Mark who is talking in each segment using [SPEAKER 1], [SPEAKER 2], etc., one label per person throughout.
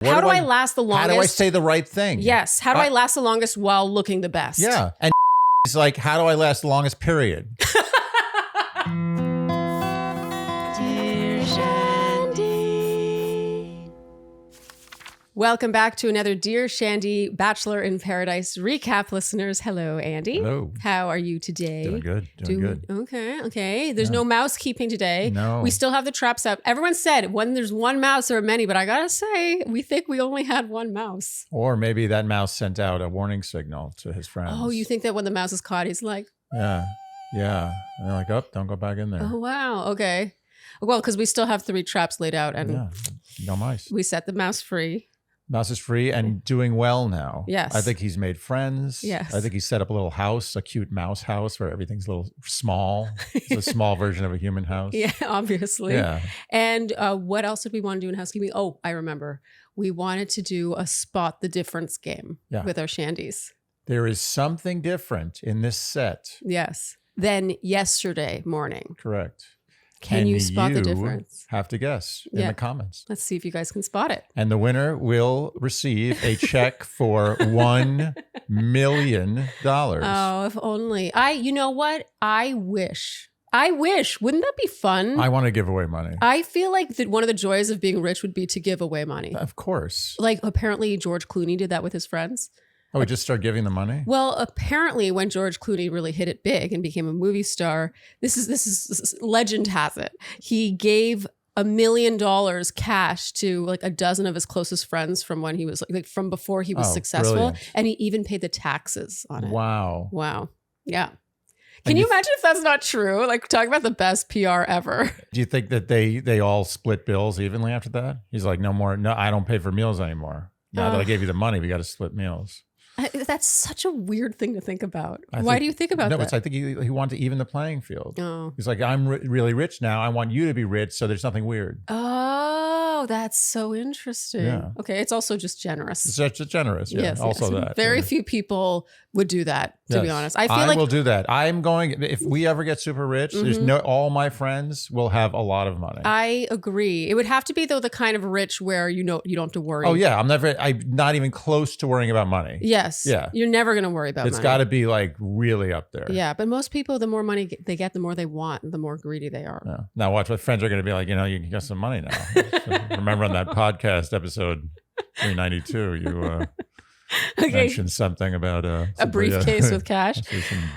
[SPEAKER 1] How do I last the longest?
[SPEAKER 2] How do I say the right thing?
[SPEAKER 1] Yes. How do I last the longest while looking the best?
[SPEAKER 2] Yeah. And he's like, how do I last the longest, period?
[SPEAKER 1] Dear Shandy. Welcome back to another Dear Shandy Bachelor in Paradise recap, listeners. Hello, Andy.
[SPEAKER 2] Hello.
[SPEAKER 1] How are you today?
[SPEAKER 2] Doing good. Doing good.
[SPEAKER 1] Okay. There's no mousekeeping today.
[SPEAKER 2] No.
[SPEAKER 1] We still have the traps out. Everyone said when there's one mouse, there are many, but I gotta say, we think we only had one mouse.
[SPEAKER 2] Or maybe that mouse sent out a warning signal to his friends.
[SPEAKER 1] Oh, you think that when the mouse is caught, he's like,
[SPEAKER 2] Yeah. And they're like, oh, don't go back in there.
[SPEAKER 1] oh, wow. Okay. Well, because we still have 3 traps laid out and
[SPEAKER 2] No mice.
[SPEAKER 1] we set the mouse free.
[SPEAKER 2] Mouse is free and doing well now.
[SPEAKER 1] Yes.
[SPEAKER 2] I think he's made friends.
[SPEAKER 1] Yes.
[SPEAKER 2] I think he set up a little house, a cute mouse house where everything's a little small. It's a small version of a human house.
[SPEAKER 1] Yeah, obviously.
[SPEAKER 2] Yeah.
[SPEAKER 1] And what else did we want to do in housekeeping? Oh, I remember. We wanted to do a spot the difference game with our shandies.
[SPEAKER 2] There is something different in this set.
[SPEAKER 1] Yes. Than yesterday morning.
[SPEAKER 2] Correct.
[SPEAKER 1] Can you spot the difference?
[SPEAKER 2] Have to guess in the comments.
[SPEAKER 1] Let's see if you guys can spot it.
[SPEAKER 2] And the winner will receive a check for $1 million.
[SPEAKER 1] Oh, if only. You know what? I wish. Wouldn't that be fun?
[SPEAKER 2] I want to give away money.
[SPEAKER 1] I feel like that one of the joys of being rich would be to give away money.
[SPEAKER 2] Of course.
[SPEAKER 1] Like apparently George Clooney did that with his friends.
[SPEAKER 2] Oh, we just start giving the money?
[SPEAKER 1] Well, apparently when George Clooney really hit it big and became a movie star, this is legend has it. He gave $1 million cash to like a dozen of his closest friends from when he was like from before he was successful. Brilliant. And he even paid the taxes on it.
[SPEAKER 2] Wow.
[SPEAKER 1] Yeah. Can you imagine if that's not true? Like talking about the best PR ever.
[SPEAKER 2] Do you think that they all split bills evenly after that? He's like, no, I don't pay for meals anymore. Now that I gave you the money, we got to split meals.
[SPEAKER 1] That's such a weird thing to think about. Why do you think about that?
[SPEAKER 2] No, I think he wanted to even the playing field.
[SPEAKER 1] Oh.
[SPEAKER 2] He's like, I'm really rich now. I want you to be rich, so there's nothing weird.
[SPEAKER 1] Oh, that's so interesting. Yeah. Okay, it's also just generous.
[SPEAKER 2] It's just generous. Yeah.
[SPEAKER 1] Yes,
[SPEAKER 2] also
[SPEAKER 1] yes.
[SPEAKER 2] that.
[SPEAKER 1] Very few people would do that, to be honest. I feel
[SPEAKER 2] I
[SPEAKER 1] like
[SPEAKER 2] will do that. I'm going, if we ever get super rich, there's all my friends will have a lot of money.
[SPEAKER 1] I agree. It would have to be though the kind of rich where you don't have to worry.
[SPEAKER 2] Oh yeah, I'm not even close to worrying about money.
[SPEAKER 1] Yes.
[SPEAKER 2] Yeah.
[SPEAKER 1] You're never going to worry about money.
[SPEAKER 2] It's got to be like really up there.
[SPEAKER 1] Yeah, but most people, the more money they get, the more they want, the more greedy they are.
[SPEAKER 2] Yeah. Now watch, my friends are going to be like, you can get some money now. Remember on that podcast episode 392, you mentioned something about
[SPEAKER 1] a briefcase with cash.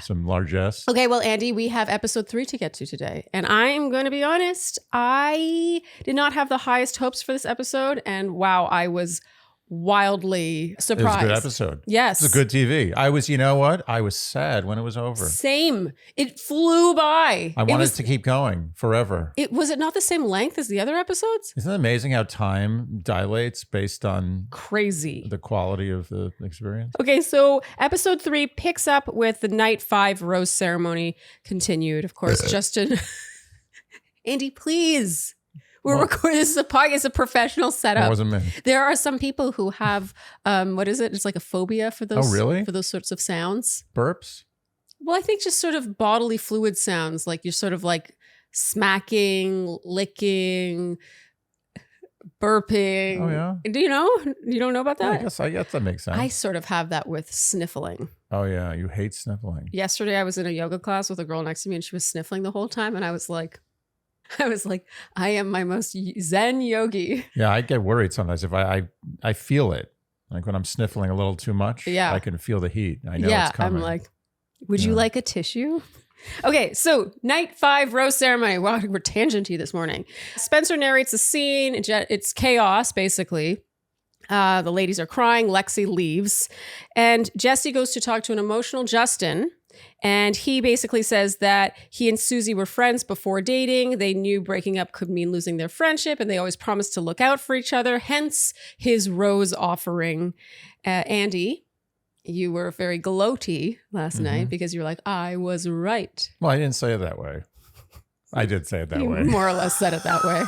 [SPEAKER 2] some largesse.
[SPEAKER 1] Okay, well, Andy, we have episode 3 to get to today. And I'm going to be honest, I did not have the highest hopes for this episode. And wow, I was wildly surprised.
[SPEAKER 2] It was a good episode.
[SPEAKER 1] Yes.
[SPEAKER 2] It's a good TV. You know what? I was sad when it was over.
[SPEAKER 1] Same. It flew by.
[SPEAKER 2] I wanted to keep going forever.
[SPEAKER 1] Was it not the same length as the other episodes?
[SPEAKER 2] Isn't it amazing how time dilates based on
[SPEAKER 1] crazy
[SPEAKER 2] the quality of the experience?
[SPEAKER 1] Okay, so episode 3 picks up with the night 5 rose ceremony continued. Of course, Justin. Andy, please. We're recording. This is a podcast. It's a professional setup.
[SPEAKER 2] It wasn't me.
[SPEAKER 1] There are some people who have, what is it? It's like a phobia for those.
[SPEAKER 2] Oh, really?
[SPEAKER 1] For those sorts of sounds.
[SPEAKER 2] Burps?
[SPEAKER 1] Well, I think just sort of bodily fluid sounds, like you're sort of like smacking, licking, burping.
[SPEAKER 2] Oh, yeah?
[SPEAKER 1] Do you know? You don't know about that?
[SPEAKER 2] I guess that makes sense.
[SPEAKER 1] I sort of have that with sniffling.
[SPEAKER 2] Oh, yeah. You hate sniffling.
[SPEAKER 1] Yesterday, I was in a yoga class with a girl next to me and she was sniffling the whole time. And I was like, I am my most zen yogi.
[SPEAKER 2] Yeah, I get worried sometimes if I feel it. Like when I'm sniffling a little too much, I can feel the heat. I know it's coming.
[SPEAKER 1] I'm like, would you like a tissue? Okay, so night 5 rose ceremony. Wow, we're tangenty this morning. Spencer narrates a scene. It's chaos, basically. The ladies are crying. Lexi leaves. And Jesse goes to talk to an emotional Justin. And he basically says that he and Susie were friends before dating. They knew breaking up could mean losing their friendship, and they always promised to look out for each other, hence his rose offering. Andy, you were very gloaty last night because you were like, I was right.
[SPEAKER 2] Well, I didn't say it that way. I did say it that way.
[SPEAKER 1] More or less said it that way.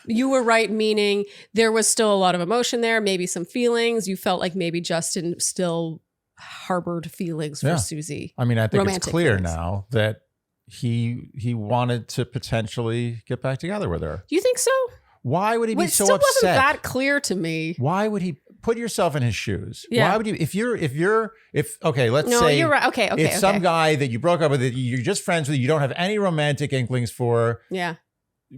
[SPEAKER 1] You were right, meaning there was still a lot of emotion there, maybe some feelings. You felt like maybe Justin still harbored feelings for Susie.
[SPEAKER 2] I mean, I think it's clear now that he wanted to potentially get back together with her.
[SPEAKER 1] Do you think so?
[SPEAKER 2] Why would he be so
[SPEAKER 1] still
[SPEAKER 2] upset?
[SPEAKER 1] wasn't that clear to me.
[SPEAKER 2] Why would he put yourself in his shoes?
[SPEAKER 1] Yeah.
[SPEAKER 2] Why would you, let's
[SPEAKER 1] No,
[SPEAKER 2] say
[SPEAKER 1] you're right. Okay.
[SPEAKER 2] it's some guy that you broke up with, that you're just friends with, you don't have any romantic inklings for.
[SPEAKER 1] Yeah.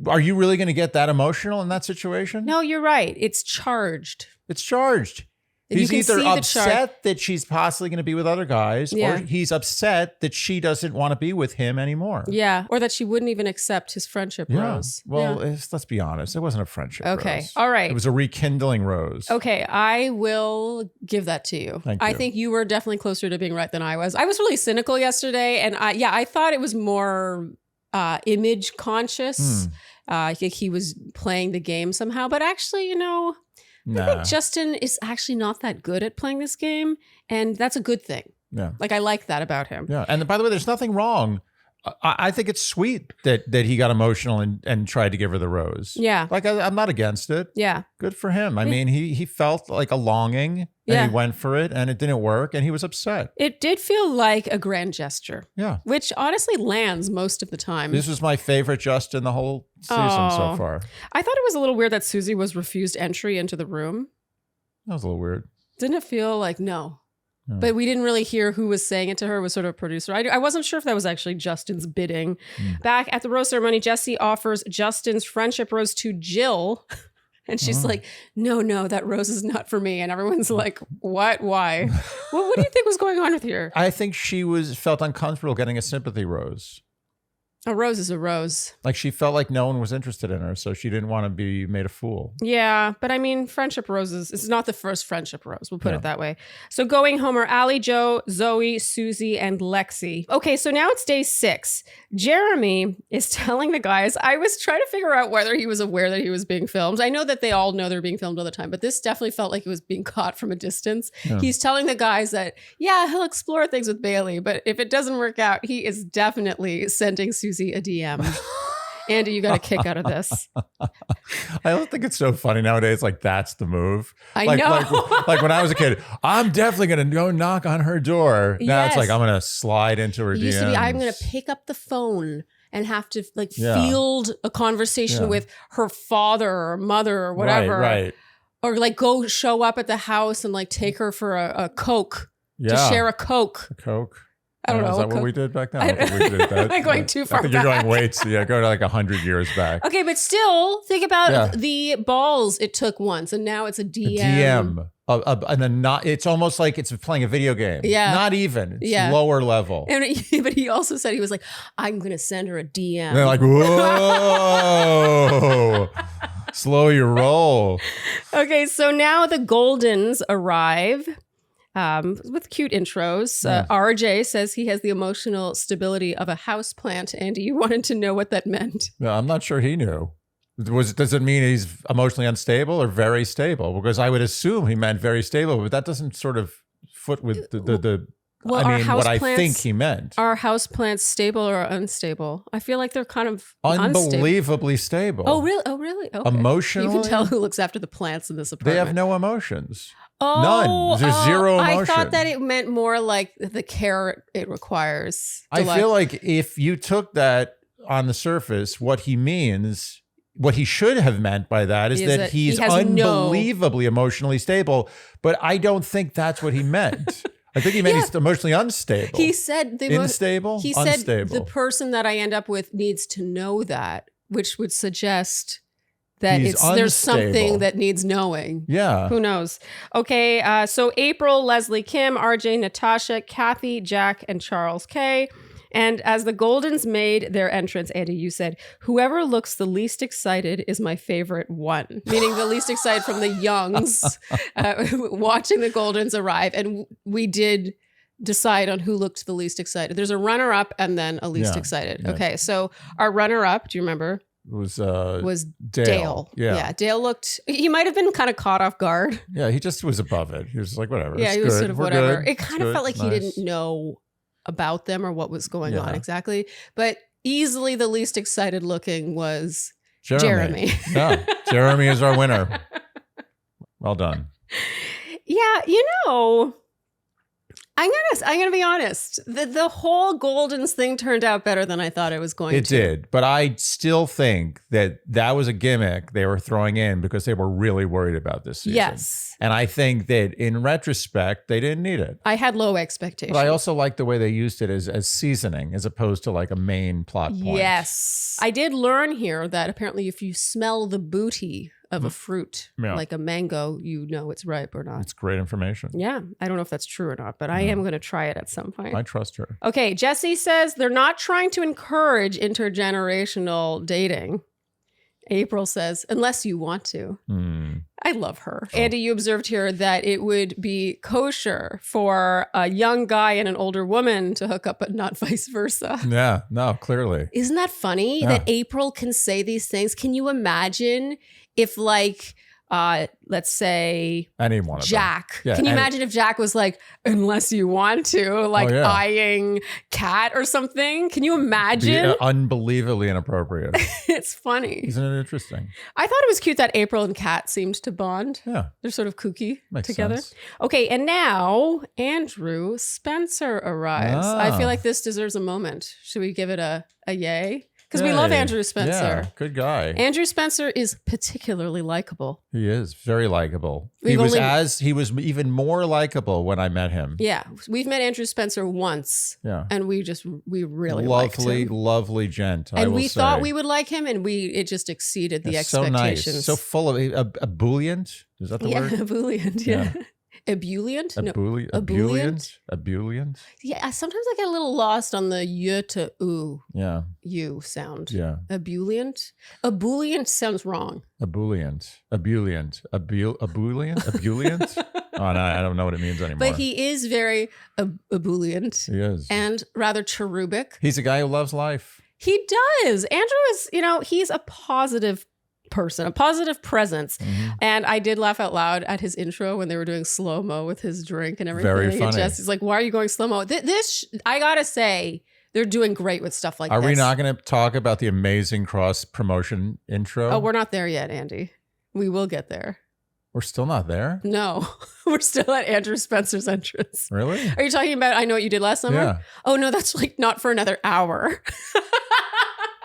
[SPEAKER 2] Are you really going to get that emotional in that situation?
[SPEAKER 1] No, you're right. It's charged.
[SPEAKER 2] It's charged.
[SPEAKER 1] You
[SPEAKER 2] He's
[SPEAKER 1] can
[SPEAKER 2] either
[SPEAKER 1] see the
[SPEAKER 2] upset that she's possibly going to be with other guys, or he's upset that she doesn't want to be with him anymore.
[SPEAKER 1] Yeah. Or that she wouldn't even accept his friendship rose.
[SPEAKER 2] Well, let's be honest. It wasn't a friendship rose.
[SPEAKER 1] All right.
[SPEAKER 2] It was a rekindling rose.
[SPEAKER 1] Okay. I will give that to you.
[SPEAKER 2] Thank you.
[SPEAKER 1] I think you were definitely closer to being right than I was. I was really cynical yesterday. And I thought it was more image conscious. I think he was playing the game somehow. But actually, I think Justin is actually not that good at playing this game, and that's a good thing.
[SPEAKER 2] Yeah.
[SPEAKER 1] Like, I like that about him.
[SPEAKER 2] Yeah. And by the way, there's nothing wrong. I think it's sweet that he got emotional and tried to give her the rose.
[SPEAKER 1] Yeah.
[SPEAKER 2] Like, I'm not against it.
[SPEAKER 1] Yeah.
[SPEAKER 2] Good for him. I mean, he felt like a longing, and he went for it, and it didn't work, and he was upset.
[SPEAKER 1] It did feel like a grand gesture.
[SPEAKER 2] Yeah.
[SPEAKER 1] Which honestly lands most of the time.
[SPEAKER 2] This was my favorite Justin the whole season so far.
[SPEAKER 1] I thought it was a little weird that Susie was refused entry into the room.
[SPEAKER 2] That was a little weird.
[SPEAKER 1] Didn't it feel like no?
[SPEAKER 2] Yeah.
[SPEAKER 1] But we didn't really hear who was saying it to her. It was sort of a producer. I wasn't sure if that was actually Justin's bidding. Back at the rose ceremony, Jesse offers Justin's friendship rose to Jill. And she's like, no, that rose is not for me. And everyone's like, what? Why? What do you think was going on with her?
[SPEAKER 2] I think she felt uncomfortable getting a sympathy rose.
[SPEAKER 1] A rose is a rose.
[SPEAKER 2] Like, she felt like no one was interested in her, so she didn't want to be made a fool.
[SPEAKER 1] Yeah, but I mean, friendship roses, it's not the first friendship rose. We'll put it that way. So going home are Allie, Joe, Zoe, Susie, and Lexi. Okay, so now it's day 6. Jeremy is telling the guys, I was trying to figure out whether he was aware that he was being filmed. I know that they all know they're being filmed all the time, but this definitely felt like it was being caught from a distance. Yeah. He's telling the guys that, he'll explore things with Bailey, but if it doesn't work out, he is definitely sending Susie a DM. Andy, you got a kick out of this.
[SPEAKER 2] I don't think it's so funny nowadays. Like, that's the move.
[SPEAKER 1] I know.
[SPEAKER 2] Like when I was a kid, I'm definitely going to go knock on her door. Now it's like, I'm going to slide into her DMs.
[SPEAKER 1] Used to be, I'm going to pick up the phone and have to field a conversation with her father or mother or whatever.
[SPEAKER 2] Right.
[SPEAKER 1] Or like go show up at the house and like take her for a Coke. To share a Coke.
[SPEAKER 2] A Coke.
[SPEAKER 1] I don't know.
[SPEAKER 2] Is that what we did back then? I don't think we did that.
[SPEAKER 1] I'm going too far
[SPEAKER 2] I think
[SPEAKER 1] back.
[SPEAKER 2] you're going way go to like 100 years back.
[SPEAKER 1] Okay, but still, think about the balls it took once, and now it's a DM.
[SPEAKER 2] And then it's almost like it's playing a video game.
[SPEAKER 1] Yeah.
[SPEAKER 2] Not even. It's lower level.
[SPEAKER 1] But he also said, he was like, I'm going to send her a DM.
[SPEAKER 2] And they're like, whoa. Slow your roll.
[SPEAKER 1] Okay, so now the Goldens arrive. With cute intros. RJ says he has the emotional stability of a houseplant. Andy, you wanted to know what that meant.
[SPEAKER 2] No, I'm not sure he knew. Does it mean he's emotionally unstable or very stable? Because I would assume he meant very stable, but that doesn't sort of foot with what I think he meant.
[SPEAKER 1] Are houseplants stable or unstable? I feel like they're kind of
[SPEAKER 2] unbelievably stable.
[SPEAKER 1] Oh, really? Oh, really? Okay.
[SPEAKER 2] Emotionally?
[SPEAKER 1] You can tell who looks after the plants in this apartment.
[SPEAKER 2] They have no emotions.
[SPEAKER 1] Oh,
[SPEAKER 2] none. There's zero emotion.
[SPEAKER 1] I thought that it meant more like the care it requires.
[SPEAKER 2] I feel like if you took that on the surface, what he should have meant by that is that he's unbelievably emotionally stable. But I don't think that's what he meant. I think he meant he's emotionally unstable.
[SPEAKER 1] He said
[SPEAKER 2] unstable.
[SPEAKER 1] He
[SPEAKER 2] said
[SPEAKER 1] the person that I end up with needs to know that, which would suggest that there's something that needs knowing.
[SPEAKER 2] Yeah.
[SPEAKER 1] Who knows? Okay, so April, Leslie, Kim, RJ, Natasha, Kathy, Jack, and Charles K. And as the Goldens made their entrance, Andy, you said, whoever looks the least excited is my favorite one. Meaning the least excited from the Youngs watching the Goldens arrive. And we did decide on who looked the least excited. There's a runner-up and then a least excited. Yeah. Okay, so our runner-up, do you remember?
[SPEAKER 2] Was
[SPEAKER 1] Dale. Yeah. Dale he might have been kind of caught off guard.
[SPEAKER 2] Yeah, he just was above it. He was like, whatever.
[SPEAKER 1] Yeah, he was sort of whatever. It kind of felt like he didn't know about them or what was going on exactly. But easily the least excited looking was Jeremy.
[SPEAKER 2] Yeah, Jeremy is our winner. Well done.
[SPEAKER 1] Yeah, I'm gonna be honest. The whole Goldens thing turned out better than I thought it was going to.
[SPEAKER 2] It did, but I still think that was a gimmick they were throwing in because they were really worried about this season.
[SPEAKER 1] Yes.
[SPEAKER 2] And I think that in retrospect, they didn't need it.
[SPEAKER 1] I had low expectations.
[SPEAKER 2] But I also like the way they used it as seasoning as opposed to like a main plot point.
[SPEAKER 1] Yes. I did learn here that apparently if you smell the booty of a fruit, like a mango, you know it's ripe or not.
[SPEAKER 2] It's great information.
[SPEAKER 1] Yeah. I don't know if that's true or not, but I am going to try it at some point.
[SPEAKER 2] I trust her.
[SPEAKER 1] Okay. Jesse says they're not trying to encourage intergenerational dating. April says, unless you want to. I love her. Oh. Andy, you observed here that it would be kosher for a young guy and an older woman to hook up, but not vice versa.
[SPEAKER 2] Yeah, no, clearly.
[SPEAKER 1] Isn't that funny that April can say these things? Can you imagine if like, let's say
[SPEAKER 2] anyone
[SPEAKER 1] Jack. Yeah, can you imagine if Jack was like, unless you want to, like eyeing Kat or something? Can you imagine?
[SPEAKER 2] Unbelievably inappropriate.
[SPEAKER 1] It's funny.
[SPEAKER 2] Isn't it interesting?
[SPEAKER 1] I thought it was cute that April and Kat seemed to bond.
[SPEAKER 2] Yeah.
[SPEAKER 1] They're sort of kooky
[SPEAKER 2] Makes
[SPEAKER 1] together.
[SPEAKER 2] Sense.
[SPEAKER 1] Okay, and now Andrew Spencer arrives. I feel like this deserves a moment. Should we give it a yay? Because we love Andrew Spencer.
[SPEAKER 2] Yeah, good guy.
[SPEAKER 1] Andrew Spencer is particularly likable.
[SPEAKER 2] He is very likable. He was even more likable when I met him.
[SPEAKER 1] Yeah, we've met Andrew Spencer once. Yeah, and we really liked him.
[SPEAKER 2] Lovely gent.
[SPEAKER 1] And we thought we would like him, and it just exceeded the expectations.
[SPEAKER 2] So nice, so full of ebullient. Is that the word?
[SPEAKER 1] Yeah, ebullient. Yeah. Ebullient?
[SPEAKER 2] Ebullient?
[SPEAKER 1] Yeah, sometimes I get a little lost on the y to u.
[SPEAKER 2] Yeah.
[SPEAKER 1] U sound.
[SPEAKER 2] Yeah.
[SPEAKER 1] Ebullient? Ebullient sounds wrong.
[SPEAKER 2] Ebullient. Ebullient. Ebullient? Oh, no, I don't know what it means anymore.
[SPEAKER 1] But he is very ebullient.
[SPEAKER 2] He is.
[SPEAKER 1] And rather cherubic.
[SPEAKER 2] He's a guy who loves life.
[SPEAKER 1] He does. Andrew is, he's a positive person, a positive presence. And I did laugh out loud at his intro when they were doing slow-mo with his drink and everything.
[SPEAKER 2] Very funny.
[SPEAKER 1] And Jesse's like, why are you going slow-mo? This I gotta say, they're doing great with stuff like this.
[SPEAKER 2] Are we not going to talk about the amazing cross-promotion intro?
[SPEAKER 1] Oh, we're not there yet, Andy. We will get there.
[SPEAKER 2] We're still not there?
[SPEAKER 1] No, we're still at Andrew Spencer's entrance.
[SPEAKER 2] Really?
[SPEAKER 1] Are you talking about I Know What You Did Last Summer?
[SPEAKER 2] Yeah.
[SPEAKER 1] Oh, no, that's like not for another hour.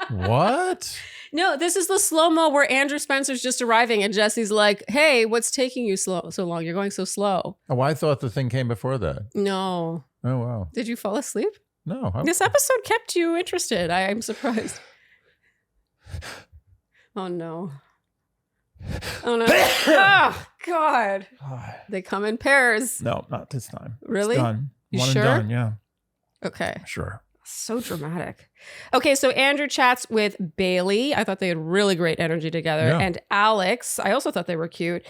[SPEAKER 2] What?
[SPEAKER 1] No, this is the slow-mo where Andrew Spencer's just arriving and Jesse's like, hey, what's taking you so long? You're going so slow.
[SPEAKER 2] Oh, I thought the thing came before that.
[SPEAKER 1] No.
[SPEAKER 2] Oh, wow.
[SPEAKER 1] Did you fall asleep?
[SPEAKER 2] No.
[SPEAKER 1] This episode kept you interested. I'm surprised. Oh, no. Oh, no. Oh, God. They come in pairs.
[SPEAKER 2] No, not this time.
[SPEAKER 1] Really?
[SPEAKER 2] It's done.
[SPEAKER 1] You
[SPEAKER 2] One
[SPEAKER 1] sure?
[SPEAKER 2] and done, yeah.
[SPEAKER 1] Okay.
[SPEAKER 2] Sure.
[SPEAKER 1] So dramatic. Okay, so Andrew chats with Bailey. I thought they had really great energy together. Yeah. And Alex, I also thought they were cute.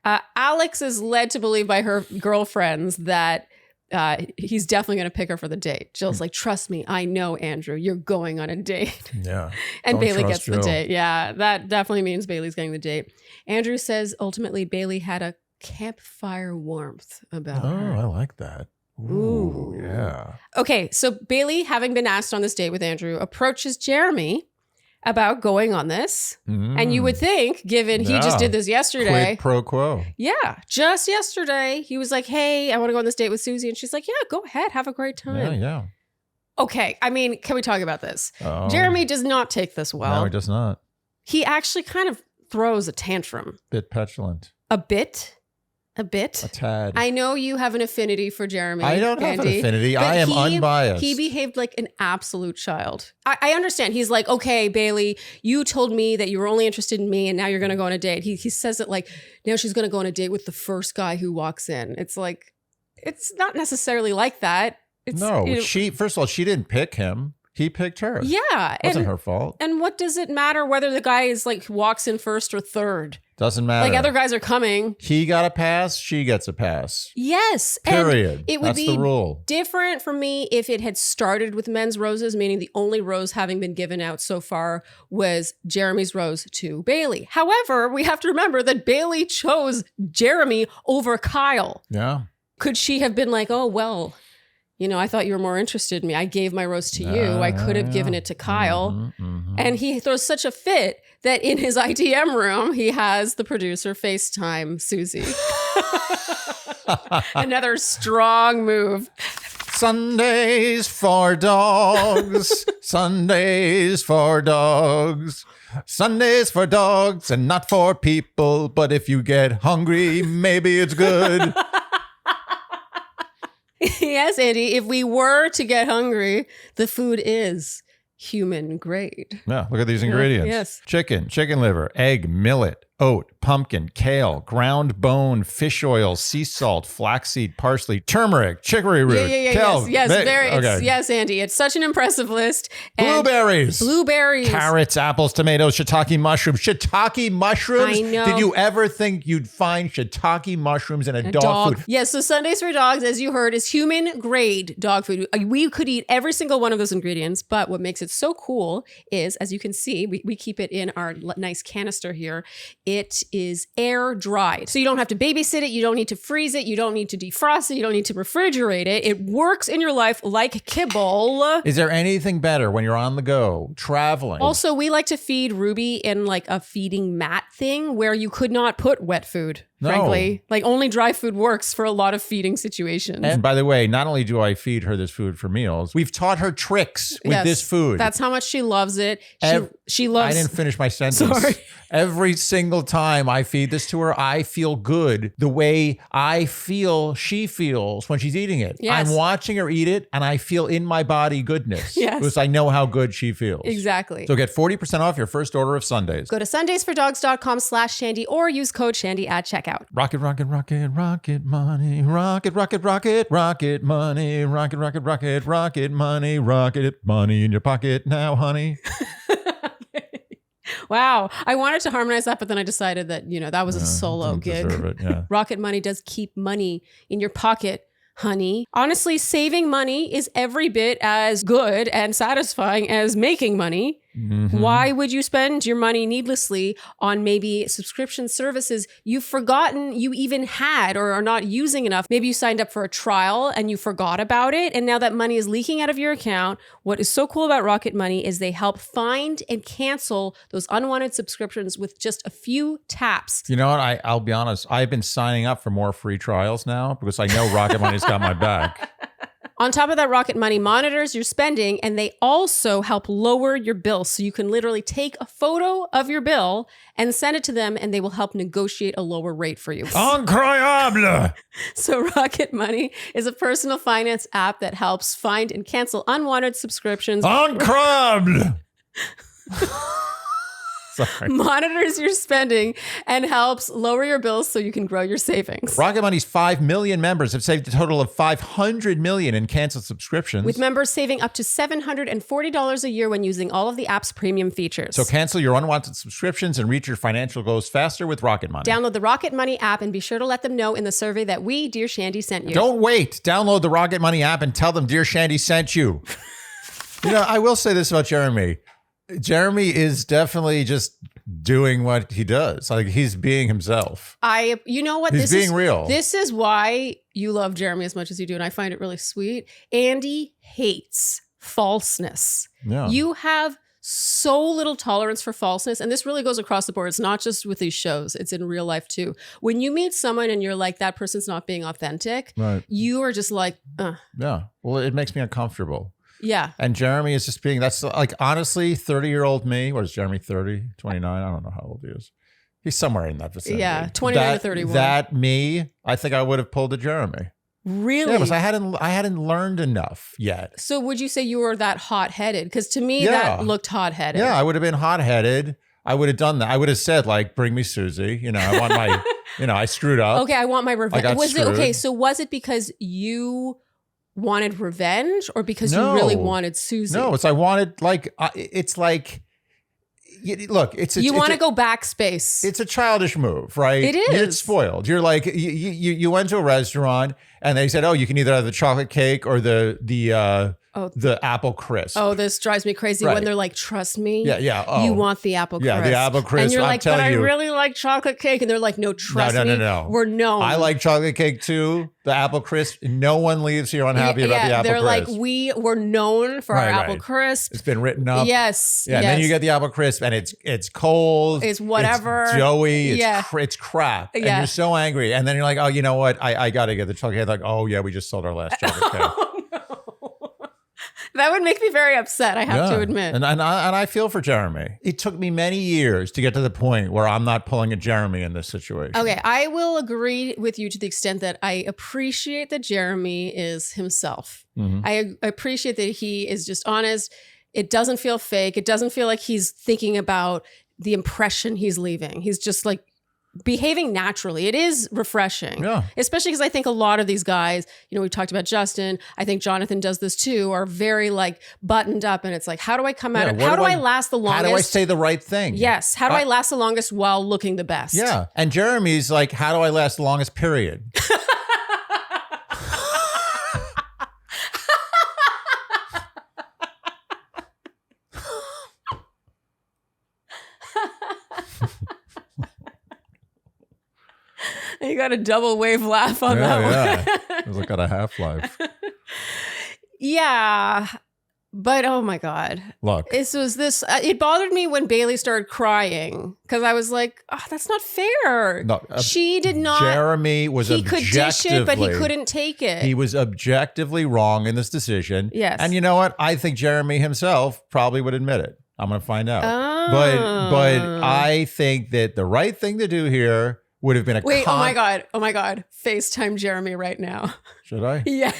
[SPEAKER 1] Alex is led to believe by her girlfriends that he's definitely going to pick her for the date. Jill's like, trust me, I know, Andrew, you're going on a date.
[SPEAKER 2] Yeah.
[SPEAKER 1] And Bailey gets the date. Yeah, that definitely means Bailey's getting the date. Andrew says ultimately Bailey had a campfire warmth about her.
[SPEAKER 2] Oh, I like that. Ooh, yeah.
[SPEAKER 1] Okay, so Bailey, having been asked on this date with Andrew, approaches Jeremy about going on this. And you would think, given he just did this yesterday.
[SPEAKER 2] Quid pro quo.
[SPEAKER 1] Yeah, just yesterday, he was like, hey, I want to go on this date with Susie. And she's like, yeah, go ahead, have a great time.
[SPEAKER 2] Yeah.
[SPEAKER 1] Okay, I mean, can we talk about this? Jeremy does not take this well.
[SPEAKER 2] No, he does not.
[SPEAKER 1] He actually kind of throws a tantrum.
[SPEAKER 2] Bit petulant.
[SPEAKER 1] A bit? A bit?
[SPEAKER 2] A tad.
[SPEAKER 1] I know you have an affinity for Jeremy.
[SPEAKER 2] I don't have an affinity. I am unbiased.
[SPEAKER 1] He behaved like an absolute child. I understand. He's like, okay, Bailey, you told me that you were only interested in me and now you're going to go on a date. He says it like, now she's going to go on a date with the first guy who walks in. It's like, it's not necessarily like that.
[SPEAKER 2] First of all, she didn't pick him. He picked her.
[SPEAKER 1] Yeah.
[SPEAKER 2] It wasn't her fault.
[SPEAKER 1] And what does it matter whether the guy is like walks in first or third?
[SPEAKER 2] Doesn't matter.
[SPEAKER 1] Like other guys are coming.
[SPEAKER 2] He got a pass. She gets a pass.
[SPEAKER 1] Yes.
[SPEAKER 2] Period.
[SPEAKER 1] And it would be
[SPEAKER 2] the rule.
[SPEAKER 1] Different for me if it had started with men's roses, meaning the only rose having been given out so far was Jeremy's rose to Bailey. However, we have to remember that Bailey chose Jeremy over Kyle.
[SPEAKER 2] Yeah.
[SPEAKER 1] Could she have been like, oh, well, I thought you were more interested in me. I gave my rose to you. I could have given it to Kyle. And he throws such a fit that in his ITM room, he has the producer FaceTime Susie. Another strong move.
[SPEAKER 2] Sundays for dogs. Sundays for dogs. Sundays for dogs and not for people. But if you get hungry, maybe it's good.
[SPEAKER 1] Yes, Andy, if we were to get hungry, the food is human grade.
[SPEAKER 2] Yeah, look at these ingredients.
[SPEAKER 1] Yes.
[SPEAKER 2] Chicken liver, egg, millet, oat, pumpkin, kale, ground bone, fish oil, sea salt, flaxseed, parsley, turmeric, chicory root, kelp.
[SPEAKER 1] Yes, Andy. It's such an impressive list. And blueberries,
[SPEAKER 2] carrots, apples, tomatoes, shiitake mushrooms. Shiitake mushrooms?
[SPEAKER 1] I know.
[SPEAKER 2] Did you ever think you'd find shiitake mushrooms in a dog food?
[SPEAKER 1] Yes, so Sundays for Dogs, as you heard, is human grade dog food. We could eat every single one of those ingredients, but what makes it so cool is, as you can see, we keep it in our nice canister here. It is air dried. So you don't have to babysit it. You don't need to freeze it. You don't need to defrost it. You don't need to refrigerate it. It works in your life like kibble.
[SPEAKER 2] Is there anything better when you're on the go, traveling?
[SPEAKER 1] Also, we like to feed Ruby in like a feeding mat thing where you could not put wet food. Frankly, like only dry food works for a lot of feeding situations.
[SPEAKER 2] And by the way, not only do I feed her this food for meals, we've taught her tricks with this food.
[SPEAKER 1] That's how much she loves it. She loves.
[SPEAKER 2] I didn't finish my sentence.
[SPEAKER 1] Sorry.
[SPEAKER 2] Every single time I feed this to her, I feel good the way I feel she feels when she's eating it.
[SPEAKER 1] Yes.
[SPEAKER 2] I'm watching her eat it and I feel in my body goodness.
[SPEAKER 1] Yes.
[SPEAKER 2] Because I know how good she feels.
[SPEAKER 1] Exactly.
[SPEAKER 2] So get 40% off your first order of Sundays.
[SPEAKER 1] Go to sundaysfordogs.com/Shandy or use code Shandy at checkout.
[SPEAKER 2] Rocket, rocket, rocket, rocket money, rocket, rocket, rocket, rocket money, rocket, rocket, rocket, rocket money, rocket money in your pocket now, honey.
[SPEAKER 1] Wow. I wanted to harmonize that, but then I decided that, that was a solo gig.
[SPEAKER 2] Yeah.
[SPEAKER 1] Rocket money does keep money in your pocket, honey. Honestly, saving money is every bit as good and satisfying as making money. Mm-hmm. Why would you spend your money needlessly on maybe subscription services you've forgotten you even had or are not using enough? Maybe you signed up for a trial and you forgot about it, and now that money is leaking out of your account. What is so cool about Rocket Money is they help find and cancel those unwanted subscriptions with just a few taps.
[SPEAKER 2] You know what? I'll be honest. I've been signing up for more free trials now because I know Rocket Money's got my back.
[SPEAKER 1] On top of that, Rocket Money monitors your spending, and they also help lower your bill. So you can literally take a photo of your bill and send it to them, and they will help negotiate a lower rate for you.
[SPEAKER 2] Incroyable!
[SPEAKER 1] So Rocket Money is a personal finance app that helps find and cancel unwanted subscriptions.
[SPEAKER 2] Incroyable! Sorry.
[SPEAKER 1] Monitors your spending and helps lower your bills so you can grow your savings.
[SPEAKER 2] Rocket Money's 5 million members have saved a total of $500 million in canceled subscriptions.
[SPEAKER 1] With members saving up to $740 a year when using all of the app's premium features.
[SPEAKER 2] So cancel your unwanted subscriptions and reach your financial goals faster with Rocket Money.
[SPEAKER 1] Download the Rocket Money app and be sure to let them know in the survey that we, Dear Shandy, sent you.
[SPEAKER 2] Don't wait. Download the Rocket Money app and tell them Dear Shandy sent you. I will say this about Jeremy. Jeremy is definitely just doing what he does. Like, he's being himself.
[SPEAKER 1] You know what?
[SPEAKER 2] He's being real.
[SPEAKER 1] This is why you love Jeremy as much as you do. And I find it really sweet. Andy hates falseness.
[SPEAKER 2] Yeah.
[SPEAKER 1] You have so little tolerance for falseness. And this really goes across the board. It's not just with these shows. It's in real life too. When you meet someone and you're like, that person's not being authentic, right, you are just like,
[SPEAKER 2] Yeah. Well, it makes me uncomfortable.
[SPEAKER 1] Yeah.
[SPEAKER 2] And Jeremy is just being, that's like, honestly, 30-year-old me, what is Jeremy, 30, 29? I don't know how old he is. He's somewhere in that vicinity.
[SPEAKER 1] Yeah, 29 to 31.
[SPEAKER 2] That me, I think I would have pulled a Jeremy.
[SPEAKER 1] Really?
[SPEAKER 2] Yeah, because I hadn't learned enough yet.
[SPEAKER 1] So would you say you were that hot-headed? Because to me, that looked hot-headed.
[SPEAKER 2] Yeah, I would have been hot-headed. I would have done that. I would have said, like, bring me Susie. I want my, I screwed up.
[SPEAKER 1] Okay, I want my revenge. So was it because you wanted revenge or because you really wanted Susie?
[SPEAKER 2] No, it's I wanted, like, it's like, look, you
[SPEAKER 1] want to go backspace.
[SPEAKER 2] It's a childish move, right?
[SPEAKER 1] It is.
[SPEAKER 2] You're spoiled. You're like, you went to a restaurant and they said, oh, you can either have the chocolate cake or the the apple crisp.
[SPEAKER 1] Oh, this drives me crazy when they're like, trust me.
[SPEAKER 2] Yeah. Oh.
[SPEAKER 1] You want the apple crisp.
[SPEAKER 2] Yeah, the apple crisp.
[SPEAKER 1] And you're like, but I really like chocolate cake. And they're like, no, trust me.
[SPEAKER 2] No.
[SPEAKER 1] We're known.
[SPEAKER 2] I like chocolate cake too. The apple crisp. No one leaves here unhappy about the apple crisp.
[SPEAKER 1] They're like, we're known for our apple crisp.
[SPEAKER 2] It's been written up.
[SPEAKER 1] Yes.
[SPEAKER 2] Yeah. And then you get the apple crisp and it's cold.
[SPEAKER 1] It's whatever.
[SPEAKER 2] It's doughy. It's crap. And you're so angry. And then you're like, oh, you know what? I got to get the chocolate cake. Like, oh yeah, we just sold our last chocolate cake.
[SPEAKER 1] That would make me very upset, I have to admit.
[SPEAKER 2] And I feel for Jeremy. It took me many years to get to the point where I'm not pulling a Jeremy in this situation.
[SPEAKER 1] Okay, I will agree with you to the extent that I appreciate that Jeremy is himself. Mm-hmm. I appreciate that he is just honest. It doesn't feel fake. It doesn't feel like he's thinking about the impression he's leaving. He's just like behaving naturally. It is refreshing. Yeah. Especially because I think a lot of these guys, you know, we talked about Justin, I think Jonathan does this too, are very like buttoned up and it's like, how do I come out? How do I last the longest?
[SPEAKER 2] How do I say the right thing?
[SPEAKER 1] Yes. How do I last the longest while looking the best?
[SPEAKER 2] Yeah. And Jeremy's like, how do I last the longest period?
[SPEAKER 1] You got a double wave laugh on that one.
[SPEAKER 2] Yeah, it was like at a half-life.
[SPEAKER 1] Yeah, but oh my God.
[SPEAKER 2] Look.
[SPEAKER 1] It bothered me when Bailey started crying because I was like, oh, that's not fair. No, she did not.
[SPEAKER 2] Jeremy was
[SPEAKER 1] He could dish it, but he couldn't take it.
[SPEAKER 2] He was objectively wrong in this decision.
[SPEAKER 1] Yes.
[SPEAKER 2] And you know what? I think Jeremy himself probably would admit it. I'm going to find out.
[SPEAKER 1] Oh.
[SPEAKER 2] But I think that the right thing to do here would have been
[SPEAKER 1] oh my God. FaceTime Jeremy right now.
[SPEAKER 2] Should I?
[SPEAKER 1] Yeah.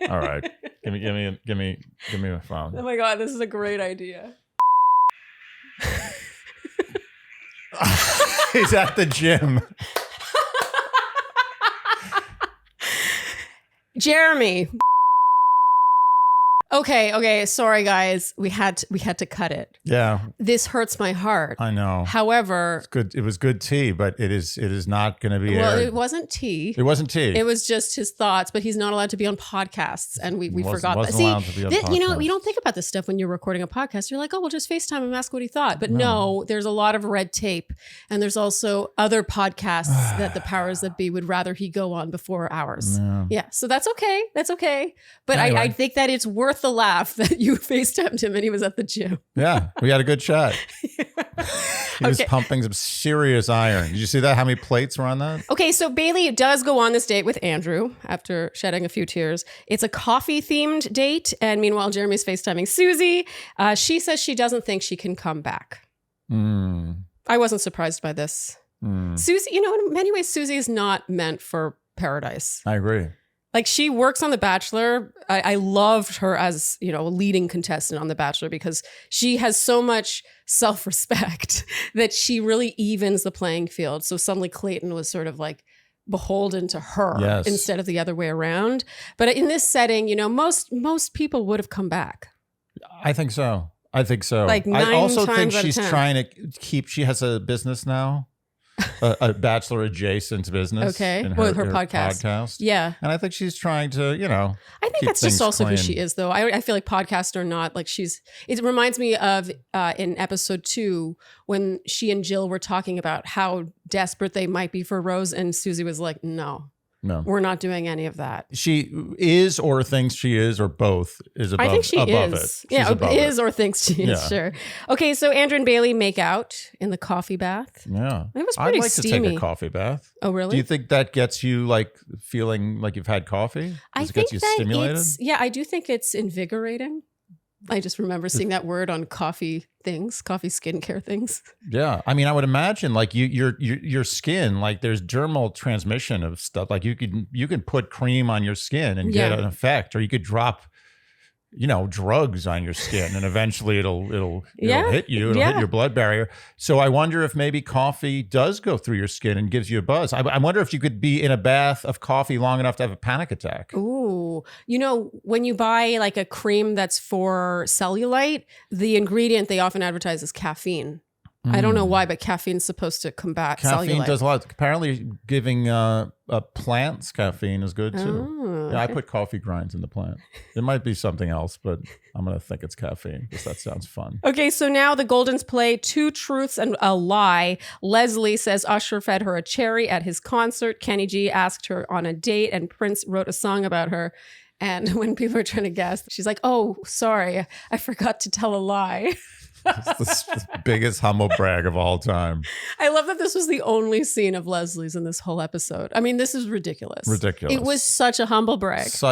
[SPEAKER 2] All right. Give me my phone.
[SPEAKER 1] Oh my God, this is a great idea.
[SPEAKER 2] He's at the gym.
[SPEAKER 1] Jeremy. Okay. Sorry, guys. We had to cut it.
[SPEAKER 2] Yeah.
[SPEAKER 1] This hurts my heart.
[SPEAKER 2] I know.
[SPEAKER 1] However,
[SPEAKER 2] it's good. It was good tea, but it is not going to be.
[SPEAKER 1] Well, it wasn't tea.
[SPEAKER 2] It wasn't tea.
[SPEAKER 1] It was just his thoughts. But he's not allowed to be on podcasts, and we forgot that. See, you know, you don't think about this stuff when you're recording a podcast. You're like, oh, we'll just FaceTime him, ask what he thought. But no, there's a lot of red tape, and there's also other podcasts that the powers that be would rather he go on before ours. Yeah. So that's okay. That's okay. But anyway. I think that it's worth the laugh that you FaceTimed him and he was at the gym.
[SPEAKER 2] Yeah, we had a good chat. He was pumping some serious iron. Did you see that? How many plates were on that?
[SPEAKER 1] Okay, so Bailey does go on this date with Andrew after shedding a few tears. It's a coffee-themed date, and meanwhile, Jeremy's FaceTiming Susie. She says she doesn't think she can come back. I wasn't surprised by this. Susie, you know, in many ways, Susie is not meant for paradise.
[SPEAKER 2] I agree.
[SPEAKER 1] Like, she works on The Bachelor. I loved her as, you know, a leading contestant on The Bachelor because she has so much self-respect that she really evens the playing field. So suddenly Clayton was sort of like beholden to her instead of the other way around. But in this setting, you know, most people would have come back.
[SPEAKER 2] I think so. Like I also think she's trying to keep, she has a business now. A Bachelor adjacent business.
[SPEAKER 1] Okay.
[SPEAKER 2] In
[SPEAKER 1] her podcast. Yeah.
[SPEAKER 2] And I think she's trying to, you know,
[SPEAKER 1] I think that's just also who she is, though. I feel like podcast or not, like it reminds me of in episode 2 when she and Jill were talking about how desperate they might be for Rose. And Susie was like, no, we're not doing any of that.
[SPEAKER 2] She is or thinks she is or both is above,
[SPEAKER 1] I think she
[SPEAKER 2] above
[SPEAKER 1] is.
[SPEAKER 2] it. She's
[SPEAKER 1] is or thinks she is, sure. Okay, so Andrew and Bailey make out in the coffee bath.
[SPEAKER 2] Yeah.
[SPEAKER 1] It was pretty
[SPEAKER 2] I'd like
[SPEAKER 1] steamy.
[SPEAKER 2] to take a coffee bath.
[SPEAKER 1] Oh, really?
[SPEAKER 2] Do you think that gets you like feeling like you've had coffee? Does it get you stimulated?
[SPEAKER 1] I do think it's invigorating. I just remember seeing that word on coffee skincare things.
[SPEAKER 2] Yeah. I mean, I would imagine like your skin, like there's dermal transmission of stuff. Like you can put cream on your skin and get an effect, or you could drop, you know, drugs on your skin and eventually it'll hit you, it'll hit your blood barrier. So I wonder if maybe coffee does go through your skin and gives you a buzz. I wonder if you could be in a bath of coffee long enough to have a panic attack.
[SPEAKER 1] Ooh, you know, when you buy like a cream that's for cellulite, the ingredient they often advertise is caffeine. I don't know why, but caffeine's supposed to combat
[SPEAKER 2] caffeine
[SPEAKER 1] cellulite.
[SPEAKER 2] does a lot. Apparently, giving plants caffeine is good too.
[SPEAKER 1] Oh,
[SPEAKER 2] Yeah, I
[SPEAKER 1] okay.
[SPEAKER 2] put coffee grinds in the plant. It might be something else, but I'm gonna think it's caffeine because that sounds fun.
[SPEAKER 1] Okay, so now the Goldens play two truths and a lie. Leslie says Usher fed her a cherry at his concert. Kenny G asked her on a date, and Prince wrote a song about her. And when people are trying to guess, she's like, "Oh, sorry, I forgot to tell a lie."
[SPEAKER 2] It's the biggest humble brag of all time.
[SPEAKER 1] I love that this was the only scene of Leslie's in this whole episode. I mean, this is ridiculous.
[SPEAKER 2] Ridiculous.
[SPEAKER 1] It was such a humble brag.
[SPEAKER 2] It's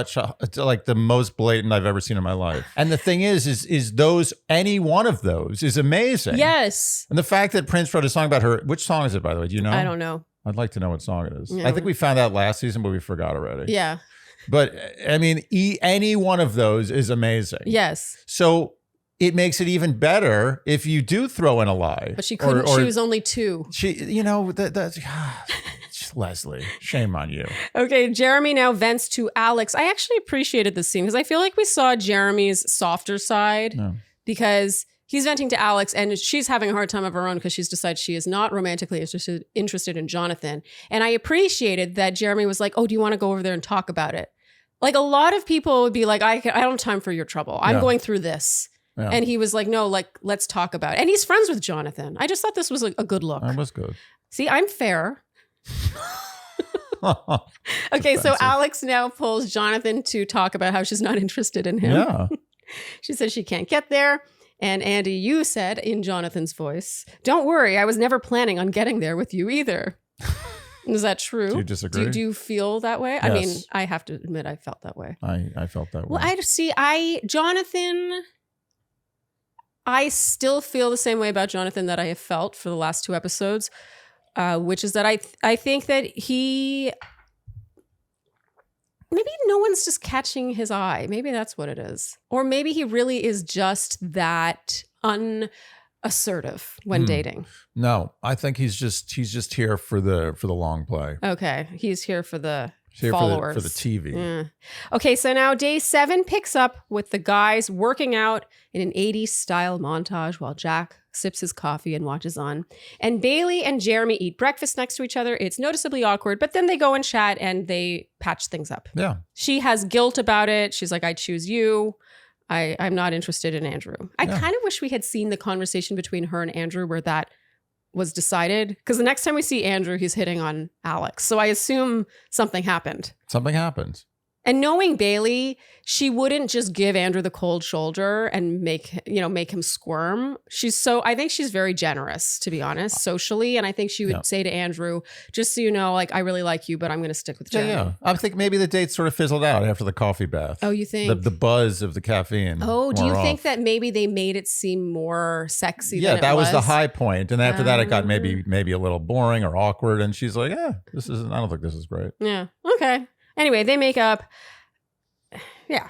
[SPEAKER 2] like the most blatant I've ever seen in my life. And the thing is those, any one of those is amazing.
[SPEAKER 1] Yes.
[SPEAKER 2] And the fact that Prince wrote a song about her, which song is it, by the way? Do you know?
[SPEAKER 1] I don't know.
[SPEAKER 2] I'd like to know what song it is.
[SPEAKER 1] Yeah.
[SPEAKER 2] I think we found out last season, but we forgot already.
[SPEAKER 1] Yeah.
[SPEAKER 2] But I mean, any one of those is amazing.
[SPEAKER 1] Yes.
[SPEAKER 2] So it makes it even better if you do throw in a lie.
[SPEAKER 1] But she couldn't choose only two.
[SPEAKER 2] That's Leslie, shame on you.
[SPEAKER 1] Okay, Jeremy now vents to Alex. I actually appreciated this scene because I feel like we saw Jeremy's softer side because he's venting to Alex and she's having a hard time of her own because she's decided she is not romantically interested in Jonathan. And I appreciated that Jeremy was like, "Oh, do you want to go over there and talk about it?" Like a lot of people would be like, I don't have time for your trouble. I'm going through this. Yeah. And he was like, "No, like, let's talk about it." And he's friends with Jonathan. I just thought this was a good look.
[SPEAKER 2] That was good.
[SPEAKER 1] See, I'm fair. Okay, so Alex now pulls Jonathan to talk about how she's not interested in him.
[SPEAKER 2] Yeah.
[SPEAKER 1] She says she can't get there. And Andy, you said in Jonathan's voice, "Don't worry, I was never planning on getting there with you either." Is that true?
[SPEAKER 2] Do you disagree?
[SPEAKER 1] Do you feel that way?
[SPEAKER 2] Yes.
[SPEAKER 1] I mean, I have to admit I felt that way.
[SPEAKER 2] I felt that way.
[SPEAKER 1] Well, Jonathan... I still feel the same way about Jonathan that I have felt for the last two episodes, which is that I think that maybe no one's just catching his eye. Maybe that's what it is. Or maybe he really is just that unassertive when dating.
[SPEAKER 2] No, I think he's just here for the long play.
[SPEAKER 1] Okay, he's here for the
[SPEAKER 2] here
[SPEAKER 1] followers.
[SPEAKER 2] For the TV.
[SPEAKER 1] Yeah. Okay, so now day 7 picks up with the guys working out in an 80s style montage while Jack sips his coffee and watches on. And Bailey and Jeremy eat breakfast next to each other. It's noticeably awkward, but then they go and chat and they patch things up.
[SPEAKER 2] Yeah.
[SPEAKER 1] She has guilt about it. She's like, "I choose you. I'm not interested in Andrew." I kind of wish we had seen the conversation between her and Andrew where that was decided, because the next time we see Andrew, he's hitting on Alex. So I assume something happened.
[SPEAKER 2] Something happened.
[SPEAKER 1] And knowing Bailey, she wouldn't just give Andrew the cold shoulder and make him squirm. I think she's very generous, to be honest, socially. And I think she would say to Andrew, "Just so you know, like, I really like you, but I'm going to stick with Jeremy."
[SPEAKER 2] Yeah. I think maybe the date sort of fizzled out after the coffee bath.
[SPEAKER 1] Oh, you think?
[SPEAKER 2] The buzz of the caffeine.
[SPEAKER 1] Oh, do you think that maybe they made it seem more sexy than it was?
[SPEAKER 2] Yeah, that was the high point. And after that, it got maybe a little boring or awkward. And she's like, I don't think this is great.
[SPEAKER 1] Yeah. Okay. Anyway, they make up. Yeah.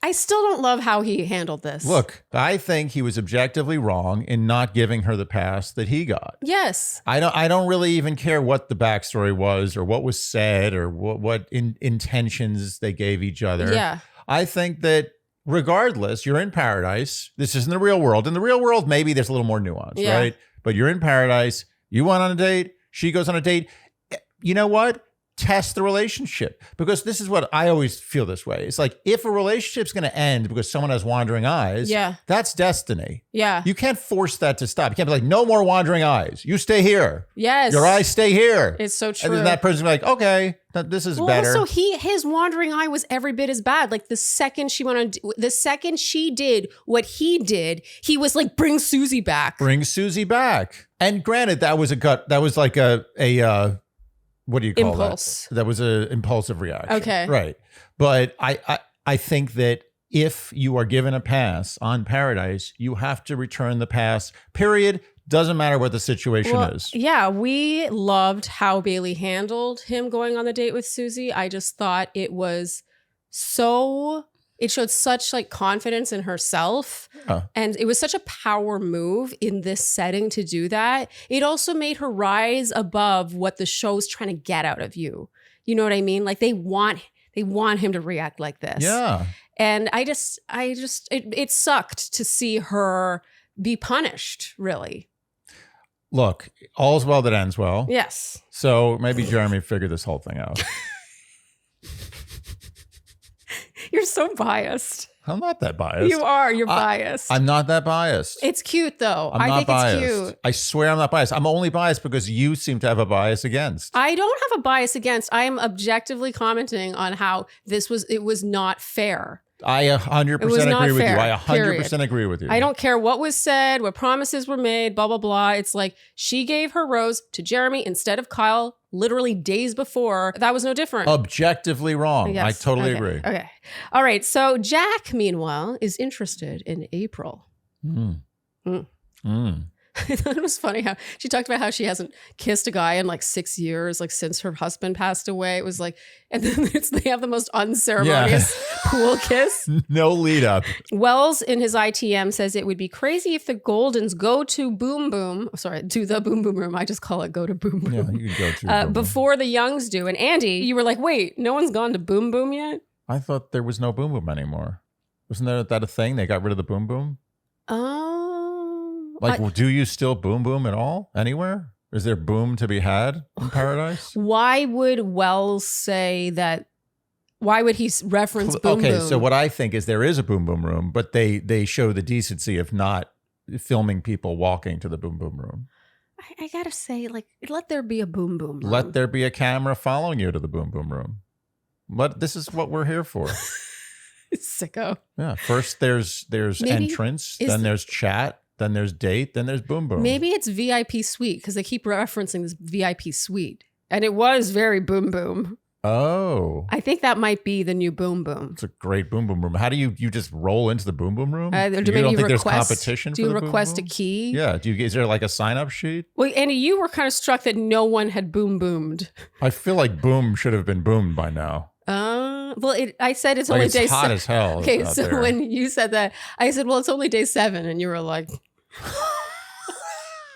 [SPEAKER 1] I still don't love how he handled this.
[SPEAKER 2] Look, I think he was objectively wrong in not giving her the pass that he got.
[SPEAKER 1] Yes.
[SPEAKER 2] I don't really even care what the backstory was or what was said or what intentions they gave each other.
[SPEAKER 1] Yeah.
[SPEAKER 2] I think that regardless, you're in paradise. This isn't the real world. In the real world, maybe there's a little more nuance, right? But you're in paradise. You went on a date. She goes on a date. You know what? Test the relationship, because this is what I always feel this way. It's like, if a relationship's going to end because someone has wandering eyes, that's destiny.
[SPEAKER 1] Yeah.
[SPEAKER 2] You can't force that to stop. You can't be like, "No more wandering eyes. You stay here.
[SPEAKER 1] Yes.
[SPEAKER 2] Your eyes stay here."
[SPEAKER 1] It's so true.
[SPEAKER 2] And then that person's like, "Okay, this is better."
[SPEAKER 1] So his wandering eye was every bit as bad. Like the second she did what he did, he was like, "Bring Susie back.
[SPEAKER 2] Bring Susie back." And granted, that was like a what do you call
[SPEAKER 1] impulse.
[SPEAKER 2] That was an impulsive reaction.
[SPEAKER 1] Okay.
[SPEAKER 2] Right. But I think that if you are given a pass on Paradise, you have to return the pass, period. Doesn't matter what the situation is.
[SPEAKER 1] Yeah, we loved how Bailey handled him going on the date with Susie. I just thought it showed such like confidence in herself. And it was such a power move in this setting to do that. It also made her rise above what the show's trying to get out of you. You know what I mean? Like they want him to react like this.
[SPEAKER 2] Yeah.
[SPEAKER 1] And it sucked to see her be punished, really.
[SPEAKER 2] Look, all's well that ends well.
[SPEAKER 1] Yes.
[SPEAKER 2] So maybe Jeremy figured this whole thing out.
[SPEAKER 1] You're so biased.
[SPEAKER 2] I'm not that biased.
[SPEAKER 1] You are. You're biased.
[SPEAKER 2] I'm not that biased.
[SPEAKER 1] It's cute, though.
[SPEAKER 2] I think
[SPEAKER 1] biased. It's cute.
[SPEAKER 2] I swear I'm not biased. I'm only biased because you seem to have a bias against.
[SPEAKER 1] I don't have a bias against. I am objectively commenting on how it was not fair.
[SPEAKER 2] I 100% agree with you. I 100% agree with you.
[SPEAKER 1] I don't care what was said, what promises were made, blah, blah, blah. It's like she gave her rose to Jeremy instead of Kyle literally days before. That was no different.
[SPEAKER 2] Objectively wrong. Yes. I totally agree.
[SPEAKER 1] Okay. All right. So Jack, meanwhile, is interested in April. I thought it was funny how she talked about how she hasn't kissed a guy in like 6 years, like since her husband passed away. It was like, and then they have the most unceremonious pool kiss.
[SPEAKER 2] No lead up.
[SPEAKER 1] Wells in his ITM says it would be crazy if the Goldens go to Boom Boom. Sorry, to the Boom Boom room. I just call it go to Boom Boom.
[SPEAKER 2] Yeah, you could go to Boom Boom.
[SPEAKER 1] Before the Youngs do. And Andy, you were like, wait, no one's gone to Boom Boom yet?
[SPEAKER 2] I thought there was no Boom Boom anymore. Wasn't that a thing? They got rid of the Boom Boom? Like, do you still boom boom at all? Anywhere? Is there boom to be had in paradise?
[SPEAKER 1] Why would Wells say that? Why would he reference boom boom?
[SPEAKER 2] Okay, so what I think is there is a boom boom room, but they show the decency of not filming people walking to the boom boom room.
[SPEAKER 1] I gotta say, like, let there be a boom boom room.
[SPEAKER 2] Let there be a camera following you to the boom boom room. This is what we're here for.
[SPEAKER 1] Sicko.
[SPEAKER 2] Yeah. First there's entrance, then there's chat. Then there's date, then there's boom boom.
[SPEAKER 1] Maybe it's VIP suite because they keep referencing this VIP suite. And it was very boom boom.
[SPEAKER 2] Oh.
[SPEAKER 1] I think that might be the new boom boom.
[SPEAKER 2] It's a great boom boom room. How do you just roll into the boom boom room?
[SPEAKER 1] You don't think there's competition for the boom boom? Do you request a key?
[SPEAKER 2] Yeah. Is there like a sign-up sheet?
[SPEAKER 1] Well, Andy, you were kind of struck that no one had boom boomed.
[SPEAKER 2] I feel like boom should have been boomed by now.
[SPEAKER 1] Well, I said it's only day 7.
[SPEAKER 2] It's hot as hell.
[SPEAKER 1] Okay, so there. When you said that, I said, well, it's only day 7. And you were like,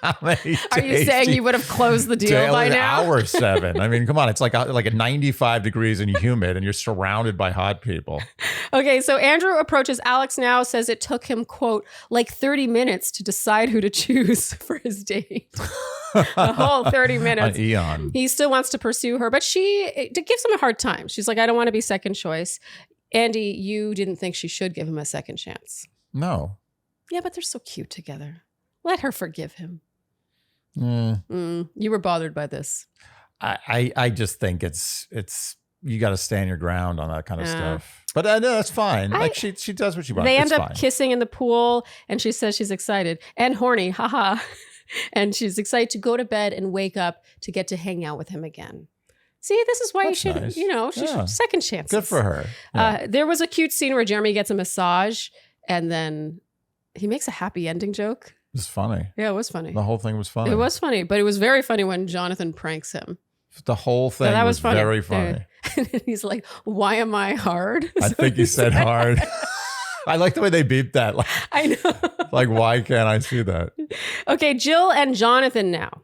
[SPEAKER 1] are you saying you would have closed the deal by now?
[SPEAKER 2] Hour 7. I mean, come on. It's like a 95 degrees and humid and you're surrounded by hot people.
[SPEAKER 1] Okay, so Andrew approaches Alex now, says it took him, quote, like 30 minutes to decide who to choose for his date. A whole 30 minutes.
[SPEAKER 2] An eon.
[SPEAKER 1] He still wants to pursue her, but it gives him a hard time. She's like, I don't want to be second choice. Andy, you didn't think she should give him a second chance.
[SPEAKER 2] No.
[SPEAKER 1] Yeah, but they're so cute together. Let her forgive him.
[SPEAKER 2] You
[SPEAKER 1] were bothered by this.
[SPEAKER 2] I just think it's you got to stand your ground on that kind of stuff. But no, that's fine. Like she does what she wants.
[SPEAKER 1] They end up kissing in the pool, and she says she's excited and horny. Haha. And she's excited to go to bed and wake up to get to hang out with him again. See, this is why
[SPEAKER 2] that's
[SPEAKER 1] you should,
[SPEAKER 2] nice.
[SPEAKER 1] She should second chances.
[SPEAKER 2] Good for her. Yeah.
[SPEAKER 1] There was a cute scene where Jeremy gets a massage and then he makes a happy ending joke.
[SPEAKER 2] It was funny.
[SPEAKER 1] Yeah, it was funny.
[SPEAKER 2] The whole thing was funny.
[SPEAKER 1] It was funny, but it was very funny when Jonathan pranks him.
[SPEAKER 2] The whole thing was funny. Very funny.
[SPEAKER 1] And he's like, why am I hard?
[SPEAKER 2] I think he said hard. I like the way they beeped that. Like,
[SPEAKER 1] I know.
[SPEAKER 2] Like, why can't I see that?
[SPEAKER 1] Okay, Jill and Jonathan now.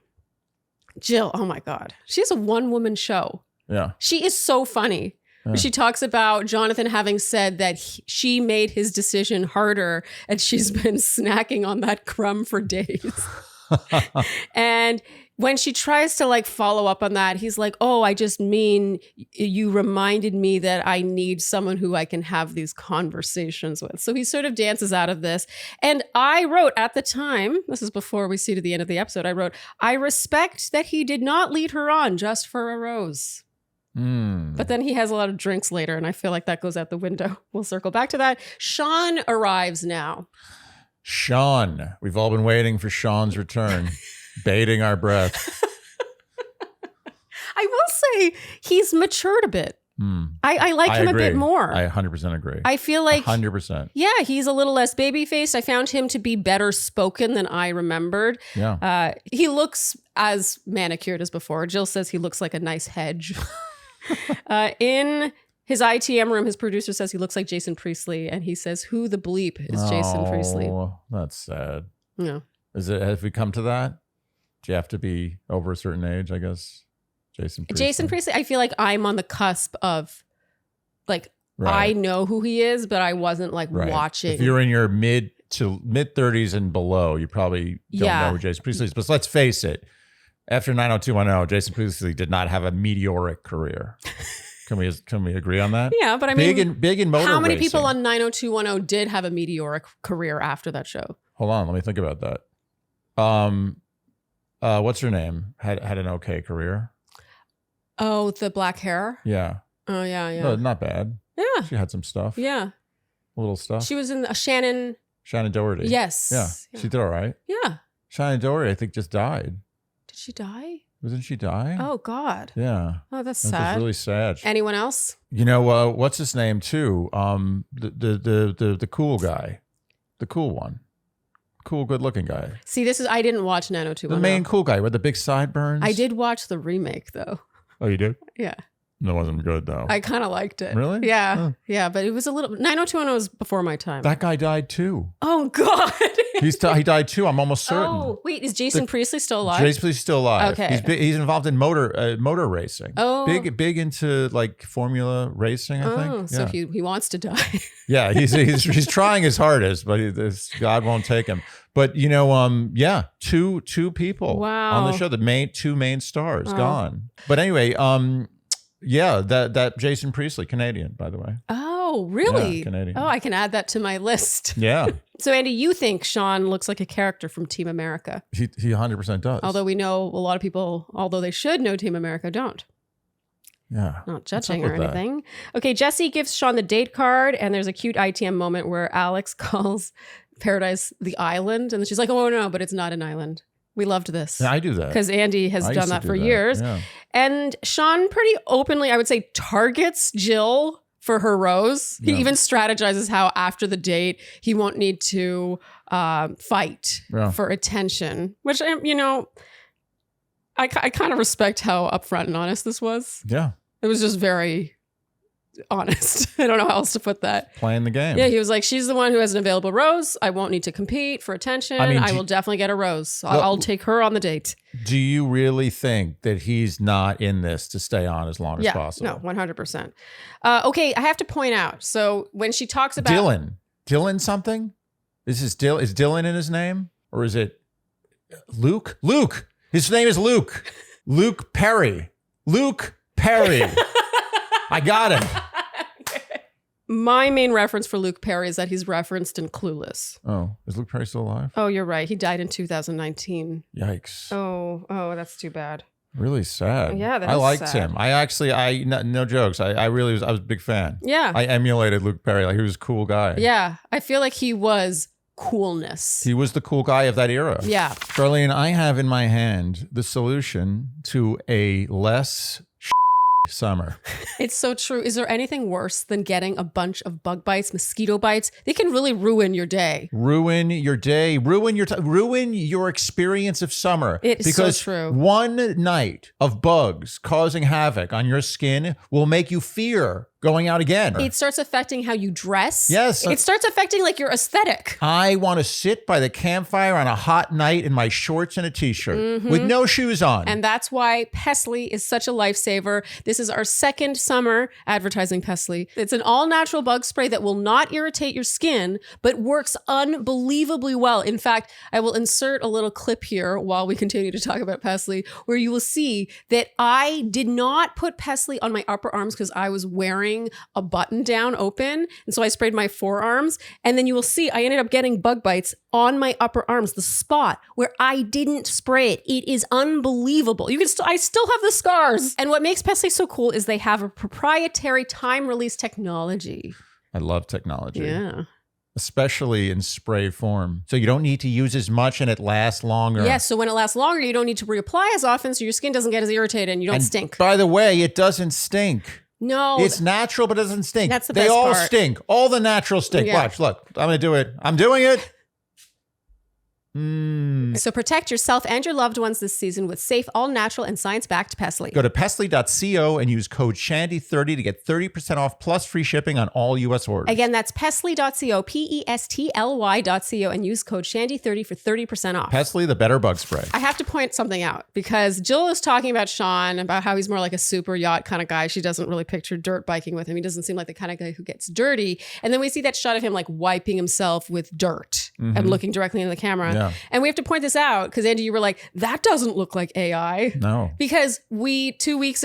[SPEAKER 1] Jill, oh my God. She has a one-woman show.
[SPEAKER 2] Yeah.
[SPEAKER 1] She is so funny. Yeah. She talks about Jonathan having said that she made his decision harder and she's been snacking on that crumb for days. And when she tries to like follow up on that, he's like, oh, I just mean you reminded me that I need someone who I can have these conversations with. So he sort of dances out of this. And I wrote at the time, this is before we see to the end of the episode, I wrote, I respect that he did not lead her on just for a rose. But then he has a lot of drinks later, and I feel like that goes out the window. We'll circle back to that. Sean arrives now.
[SPEAKER 2] Sean. We've all been waiting for Sean's return, baiting our breath.
[SPEAKER 1] I will say he's matured a bit. I like him a bit more.
[SPEAKER 2] I 100% agree.
[SPEAKER 1] I feel like
[SPEAKER 2] 100%.
[SPEAKER 1] Yeah, he's a little less baby-faced. I found him to be better spoken than I remembered.
[SPEAKER 2] Yeah.
[SPEAKER 1] He looks as manicured as before. Jill says he looks like a nice hedge. In his ITM room, his producer says he looks like Jason Priestley, and he says, "Who the bleep is Jason Priestley?"
[SPEAKER 2] Oh, that's sad.
[SPEAKER 1] Yeah.
[SPEAKER 2] Have we come to that? Do you have to be over a certain age? I guess. Jason Priestley.
[SPEAKER 1] I feel like I'm on the cusp of, like,
[SPEAKER 2] right.
[SPEAKER 1] I know who he is, but I wasn't like watching.
[SPEAKER 2] If you're in your mid to mid-30s and below, you probably don't know who Jason Priestley is. But let's face it, after 90210, Jason Priestley did not have a meteoric career. Can we agree on that?
[SPEAKER 1] Yeah, but I mean,
[SPEAKER 2] big in motor
[SPEAKER 1] how many
[SPEAKER 2] racing.
[SPEAKER 1] people on 90210 did have a meteoric career after that show?
[SPEAKER 2] Hold on, let me think about that. What's her name? Had an okay career.
[SPEAKER 1] Oh, the black hair?
[SPEAKER 2] Yeah.
[SPEAKER 1] Oh, yeah.
[SPEAKER 2] No, not bad.
[SPEAKER 1] Yeah.
[SPEAKER 2] She had some stuff.
[SPEAKER 1] Yeah.
[SPEAKER 2] A little stuff.
[SPEAKER 1] She was in Shannon
[SPEAKER 2] Doherty.
[SPEAKER 1] Yes.
[SPEAKER 2] Yeah. She did all right.
[SPEAKER 1] Yeah.
[SPEAKER 2] Shannon Doherty, I think, just died.
[SPEAKER 1] Did she die?
[SPEAKER 2] Wasn't she die?
[SPEAKER 1] Oh, God.
[SPEAKER 2] Yeah.
[SPEAKER 1] Oh, that's sad.
[SPEAKER 2] That's really sad.
[SPEAKER 1] Anyone else?
[SPEAKER 2] You know, what's his name too? The cool guy. The cool one. Cool, good-looking guy.
[SPEAKER 1] See, I didn't watch 90210.
[SPEAKER 2] The main cool guy with the big sideburns.
[SPEAKER 1] I did watch the remake, though.
[SPEAKER 2] Oh, you did?
[SPEAKER 1] Yeah.
[SPEAKER 2] That wasn't good, though.
[SPEAKER 1] I kind of liked it.
[SPEAKER 2] Really?
[SPEAKER 1] Yeah.
[SPEAKER 2] Huh.
[SPEAKER 1] Yeah, but it was a little... 90210 was before my time.
[SPEAKER 2] That guy died, too.
[SPEAKER 1] Oh, God.
[SPEAKER 2] He died, too. I'm almost certain.
[SPEAKER 1] Oh, wait. Is Jason Priestley still alive?
[SPEAKER 2] Jason Priestley's still alive.
[SPEAKER 1] Okay.
[SPEAKER 2] He's involved in motor racing.
[SPEAKER 1] Oh.
[SPEAKER 2] Big into, like, formula racing, I think.
[SPEAKER 1] Oh, so he wants to die.
[SPEAKER 2] Yeah, he's trying his hardest, but God won't take him. But you know, two people on the show. The two main stars gone. But anyway, that Jason Priestley, Canadian, by the way.
[SPEAKER 1] Oh, really?
[SPEAKER 2] Yeah, Canadian.
[SPEAKER 1] Oh, I can add that to my list.
[SPEAKER 2] Yeah.
[SPEAKER 1] So Andy, you think Sean looks like a character from Team America?
[SPEAKER 2] He 100% does.
[SPEAKER 1] Although we know a lot of people, although they should know Team America, don't.
[SPEAKER 2] Yeah.
[SPEAKER 1] Not judging or anything. Okay, Jesse gives Sean the date card, and there's a cute ITM moment where Alex calls Paradise the island, and then she's like, oh no, but it's not an island. We loved this.
[SPEAKER 2] Yeah, I do that.
[SPEAKER 1] Because Andy has done that for years.
[SPEAKER 2] Yeah.
[SPEAKER 1] And Sean pretty openly, I would say, targets Jill for her rose. He even strategizes how after the date, he won't need to fight for attention, which, you know, I kind of respect how upfront and honest this was.
[SPEAKER 2] Yeah.
[SPEAKER 1] It was just very honest. I don't know how else to put that.
[SPEAKER 2] Playing the game.
[SPEAKER 1] Yeah, he was like, she's the one who has an available rose. I won't need to compete for attention. I will definitely get a rose. I'll take her on the date.
[SPEAKER 2] Do you really think that he's not in this to stay on as long as possible?
[SPEAKER 1] No, 100%. Okay, I have to point out. So when she talks about...
[SPEAKER 2] Dylan something? Is Dylan in his name? Or is it Luke? Luke! His name is Luke. Luke Perry. Luke Perry. I got him.
[SPEAKER 1] My main reference for Luke Perry is that he's referenced in Clueless.
[SPEAKER 2] Oh, is Luke Perry still alive?
[SPEAKER 1] Oh, you're right. He died in 2019.
[SPEAKER 2] Yikes.
[SPEAKER 1] Oh, that's too bad.
[SPEAKER 2] Really sad.
[SPEAKER 1] Yeah,
[SPEAKER 2] I liked him. No jokes. I was a big fan.
[SPEAKER 1] Yeah.
[SPEAKER 2] I emulated Luke Perry. Like, he was a cool guy.
[SPEAKER 1] Yeah. I feel like he was coolness.
[SPEAKER 2] He was the cool guy of that era.
[SPEAKER 1] Yeah.
[SPEAKER 2] Sharleen, I have in my hand the solution to a less summer.
[SPEAKER 1] It's so true. Is there anything worse than getting a bunch of bug bites, mosquito bites? They can really ruin your day.
[SPEAKER 2] Ruin your day. Ruin your experience of summer.
[SPEAKER 1] It's
[SPEAKER 2] because
[SPEAKER 1] so true.
[SPEAKER 2] One night of bugs causing havoc on your skin will make you fear going out again.
[SPEAKER 1] It starts affecting how you dress.
[SPEAKER 2] Yes.
[SPEAKER 1] It starts affecting like your aesthetic.
[SPEAKER 2] I want to sit by the campfire on a hot night in my shorts and a t-shirt with no shoes on.
[SPEAKER 1] And that's why Pestly is such a lifesaver. This is our second summer advertising Pestly. It's an all-natural bug spray that will not irritate your skin, but works unbelievably well. In fact, I will insert a little clip here while we continue to talk about Pestly, where you will see that I did not put Pestly on my upper arms because I was wearing a button down open. And so I sprayed my forearms. And then you will see I ended up getting bug bites on my upper arms, the spot where I didn't spray it. It is unbelievable. I still have the scars. And what makes Pestly so cool is they have a proprietary time release technology.
[SPEAKER 2] I love technology.
[SPEAKER 1] Yeah.
[SPEAKER 2] Especially in spray form. So you don't need to use as much and it lasts longer.
[SPEAKER 1] Yes, so when it lasts longer, you don't need to reapply as often so your skin doesn't get as irritated and you don't stink.
[SPEAKER 2] By the way, it doesn't stink.
[SPEAKER 1] No.
[SPEAKER 2] It's natural, but it doesn't stink.
[SPEAKER 1] That's the best
[SPEAKER 2] part. They all
[SPEAKER 1] part.
[SPEAKER 2] stink. All the natural stink.
[SPEAKER 1] Yeah.
[SPEAKER 2] Watch, look. I'm going to do it. I'm doing it.
[SPEAKER 1] So protect yourself and your loved ones this season with safe, all-natural, and science-backed Pestly.
[SPEAKER 2] Go to Pestly.co and use code Shandy30 to get 30% off plus free shipping on all U.S. orders.
[SPEAKER 1] Again, that's Pestly.co, Pestly.co, and use code Shandy30 for 30% off.
[SPEAKER 2] Pestly, the better bug spray.
[SPEAKER 1] I have to point something out because Jill is talking about Sean, about how he's more like a super yacht kind of guy. She doesn't really picture dirt biking with him. He doesn't seem like the kind of guy who gets dirty. And then we see that shot of him like wiping himself with dirt and looking directly into the camera.
[SPEAKER 2] Yeah.
[SPEAKER 1] And we have to point this out because Andy, you were like, that doesn't look like AI.
[SPEAKER 2] No.
[SPEAKER 1] Because we 1 week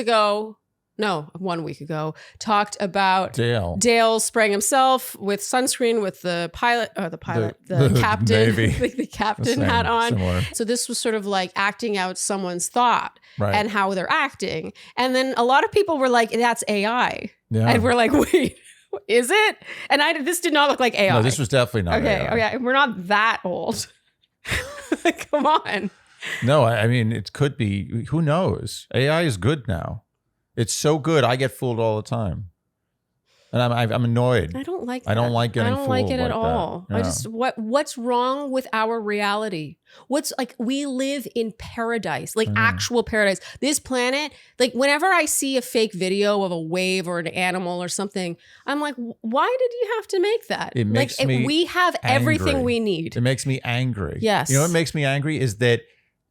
[SPEAKER 1] ago, talked about Dale spraying himself with sunscreen with the captain, the captain hat on. Similar. So this was sort of like acting out someone's thought and how they're acting. And then a lot of people were like, that's AI. Yeah. And we're like, wait. Is it? And this did not look like AI.
[SPEAKER 2] No, this was definitely not AI.
[SPEAKER 1] Okay, we're not that old. Come on.
[SPEAKER 2] No, I mean, it could be. Who knows? AI is good now. It's so good. I get fooled all the time. And I'm annoyed.
[SPEAKER 1] I don't like that.
[SPEAKER 2] I don't like getting fooled.
[SPEAKER 1] I don't like it at all.
[SPEAKER 2] Yeah.
[SPEAKER 1] I just, what's wrong with our reality? What's like, we live in paradise, like actual paradise. This planet, like whenever I see a fake video of a wave or an animal or something, I'm like, why did you have to make that?
[SPEAKER 2] It makes me
[SPEAKER 1] we have
[SPEAKER 2] angry.
[SPEAKER 1] everything we need.
[SPEAKER 2] It makes me angry.
[SPEAKER 1] Yes.
[SPEAKER 2] You know what makes me angry is that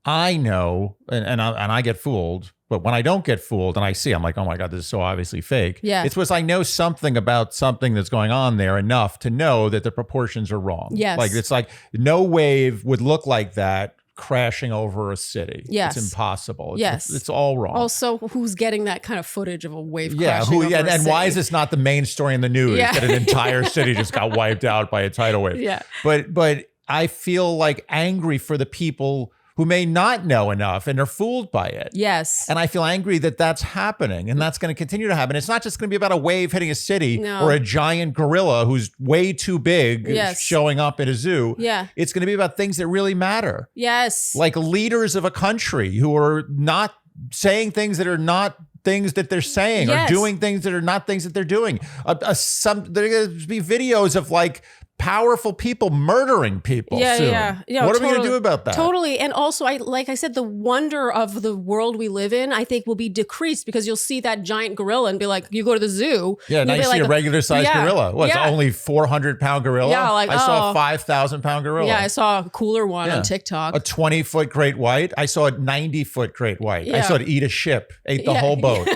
[SPEAKER 2] I know, and I get fooled, but when I don't get fooled and I see, I'm like, oh my God, this is so obviously fake.
[SPEAKER 1] Yeah.
[SPEAKER 2] It's because I know something about something that's going on there enough to know that the proportions are wrong.
[SPEAKER 1] Yes.
[SPEAKER 2] Like, it's like no wave would look like that crashing over a city.
[SPEAKER 1] Yes.
[SPEAKER 2] It's impossible. It's all wrong.
[SPEAKER 1] Also, who's getting that kind of footage of a wave crashing over a city?
[SPEAKER 2] And why is this not the main story in the news that an entire city just got wiped out by a tidal wave?
[SPEAKER 1] Yeah.
[SPEAKER 2] But I feel like angry for the people who may not know enough and are fooled by it.
[SPEAKER 1] Yes.
[SPEAKER 2] And I feel angry that that's happening and that's going to continue to happen. It's not just going to be about a wave hitting a city or a giant gorilla who's way too big showing up at a zoo.
[SPEAKER 1] Yeah.
[SPEAKER 2] It's going to be about things that really matter.
[SPEAKER 1] Yes.
[SPEAKER 2] Like leaders of a country who are not saying things that are not things that they're saying or doing things that are not things that they're doing. There are going to be videos of like powerful people murdering people soon. Yeah, what are we going to do about that?
[SPEAKER 1] Totally. And also, like I said, the wonder of the world we live in, I think will be decreased because you'll see that giant gorilla and be like, you go to the zoo.
[SPEAKER 2] Yeah, now you see a regular sized gorilla. It's only 400-pound gorilla?
[SPEAKER 1] Yeah, like,
[SPEAKER 2] I saw a 5,000-pound gorilla.
[SPEAKER 1] Yeah, I saw a cooler one on TikTok.
[SPEAKER 2] A 20-foot great white. I saw a 90-foot great white. I saw it eat a ship, ate the whole boat.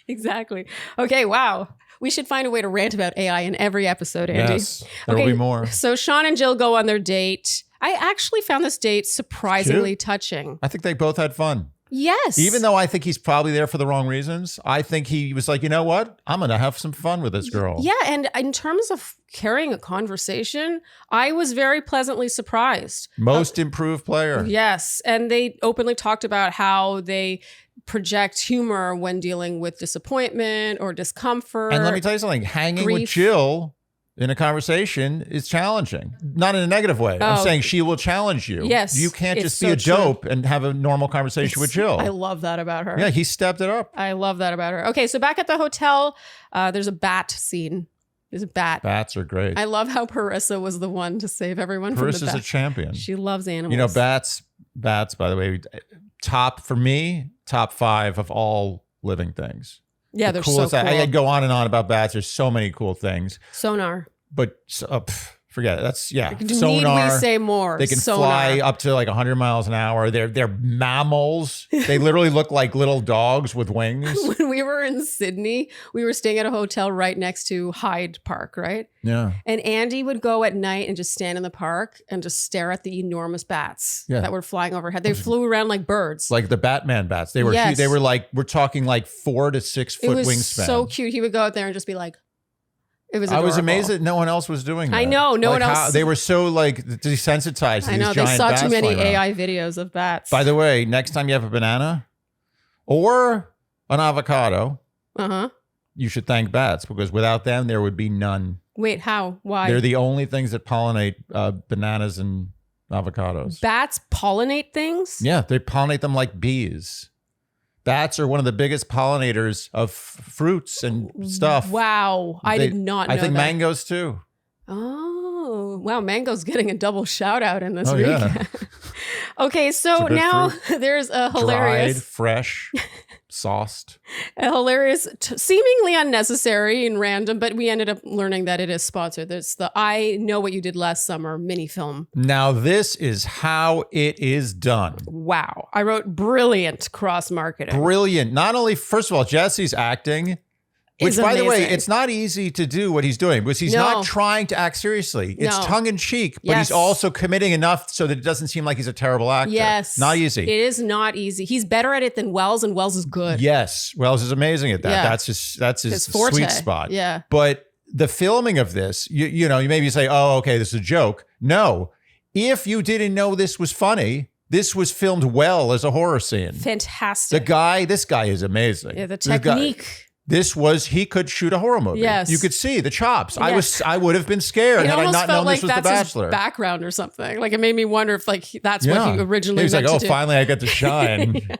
[SPEAKER 1] Exactly. Okay, wow. We should find a way to rant about AI in every episode, Andy.
[SPEAKER 2] Yes, there will be more.
[SPEAKER 1] So Sean and Jill go on their date. I actually found this date surprisingly touching.
[SPEAKER 2] I think they both had fun.
[SPEAKER 1] Yes.
[SPEAKER 2] Even though I think he's probably there for the wrong reasons, I think he was like, you know what? I'm going to have some fun with this girl.
[SPEAKER 1] Yeah. And in terms of carrying a conversation, I was very pleasantly surprised.
[SPEAKER 2] Most improved player.
[SPEAKER 1] Yes. And they openly talked about how they project humor when dealing with disappointment or discomfort.
[SPEAKER 2] And let me tell you something, hanging with Jill in a conversation is challenging. Not in a negative way. I'm saying she will challenge you.
[SPEAKER 1] Yes.
[SPEAKER 2] You can't just be a dope and have a normal conversation with Jill.
[SPEAKER 1] I love that about her.
[SPEAKER 2] Yeah, he stepped it up.
[SPEAKER 1] I love that about her. Okay, so back at the hotel, there's a bat scene. There's a bat.
[SPEAKER 2] Bats are great.
[SPEAKER 1] I love how Parissa was the one to save everyone from the bat.
[SPEAKER 2] Parissa's a champion.
[SPEAKER 1] She loves animals.
[SPEAKER 2] You know, bats, by the way, top 5 of all living things.
[SPEAKER 1] Yeah, they're so cool.
[SPEAKER 2] I could go on and on about bats. There's so many cool things.
[SPEAKER 1] Sonar.
[SPEAKER 2] But forget it. That's
[SPEAKER 1] sonar. Need we say more?
[SPEAKER 2] They can fly up to like 100 miles an hour. They're mammals. They literally look like little dogs with wings.
[SPEAKER 1] When we were in Sydney, we were staying at a hotel right next to Hyde Park, right?
[SPEAKER 2] Yeah.
[SPEAKER 1] And Andy would go at night and just stand in the park and just stare at the enormous bats that were flying overhead. They flew around like birds.
[SPEAKER 2] Like the Batman bats. They were they were like, we're talking like 4 to 6 foot wingspan. It was
[SPEAKER 1] so cute. He would go out there and just be like, it was adorable.
[SPEAKER 2] I was amazed that no one else was doing that.
[SPEAKER 1] I know, no one else.
[SPEAKER 2] They were so like desensitized to these giant bats.
[SPEAKER 1] They saw too many AI videos of bats.
[SPEAKER 2] By the way, next time you have a banana or an avocado, you should thank bats because without them, there would be none.
[SPEAKER 1] Wait, how? Why?
[SPEAKER 2] They're the only things that pollinate bananas and avocados.
[SPEAKER 1] Bats pollinate things?
[SPEAKER 2] Yeah, they pollinate them like bees. Bats are one of the biggest pollinators of fruits and stuff.
[SPEAKER 1] Wow. I did not know that.
[SPEAKER 2] I think mangoes too.
[SPEAKER 1] Oh. Oh, wow. Mango's getting a double shout out in this week.
[SPEAKER 2] Yeah.
[SPEAKER 1] Okay, so now there's a hilarious...
[SPEAKER 2] Dried, fresh, sauced.
[SPEAKER 1] A hilarious, seemingly unnecessary and random, but we ended up learning that it is sponsored. There's the I Know What You Did Last Summer mini film.
[SPEAKER 2] Now, this is how it is done.
[SPEAKER 1] Wow. I wrote brilliant cross-marketing.
[SPEAKER 2] Brilliant. Not only, first of all, Jesse's acting... Which, by the way, it's not easy to do what he's doing because he's not trying to act seriously. It's tongue in cheek, but he's also committing enough so that it doesn't seem like he's a terrible actor.
[SPEAKER 1] Yes.
[SPEAKER 2] Not easy.
[SPEAKER 1] It is not easy. He's better at it than Wells, and Wells is good.
[SPEAKER 2] Yes. Wells is amazing at that.
[SPEAKER 1] Yeah.
[SPEAKER 2] That's his
[SPEAKER 1] forte.
[SPEAKER 2] sweet spot.
[SPEAKER 1] Yeah.
[SPEAKER 2] But the filming of this, you know, you maybe say, oh, okay, this is a joke. No. If you didn't know this was funny, this was filmed well as a horror scene.
[SPEAKER 1] Fantastic.
[SPEAKER 2] This guy is amazing.
[SPEAKER 1] Yeah, the technique.
[SPEAKER 2] He could shoot a horror movie.
[SPEAKER 1] Yes.
[SPEAKER 2] You could see the chops.
[SPEAKER 1] Yes.
[SPEAKER 2] I would have been scared had I not known this was The Bachelor.
[SPEAKER 1] His background or something. Like, it made me wonder if that's what he originally
[SPEAKER 2] was
[SPEAKER 1] meant
[SPEAKER 2] like,
[SPEAKER 1] to do.
[SPEAKER 2] Finally I get to shine.
[SPEAKER 1] Yeah.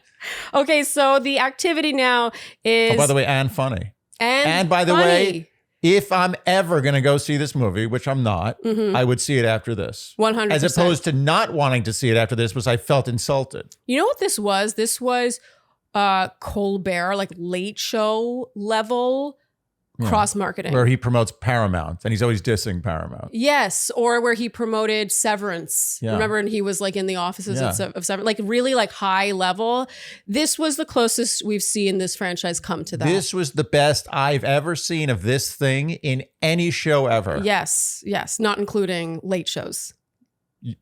[SPEAKER 1] Okay, so the activity now is...
[SPEAKER 2] Oh, by the way, and funny. And by the way, if I'm ever going to go see this movie, which I'm not, I would see it after this.
[SPEAKER 1] 100%.
[SPEAKER 2] As opposed to not wanting to see it after this because I felt insulted.
[SPEAKER 1] You know what this was? This was... Colbert, like late show level cross-marketing.
[SPEAKER 2] Where he promotes Paramount and he's always dissing Paramount.
[SPEAKER 1] Yes, or where he promoted Severance. Yeah. Remember, and he was like in the offices of Severance, like really like high level. This was the closest we've seen this franchise come to that.
[SPEAKER 2] This was the best I've ever seen of this thing in any show ever.
[SPEAKER 1] Yes, not including late shows.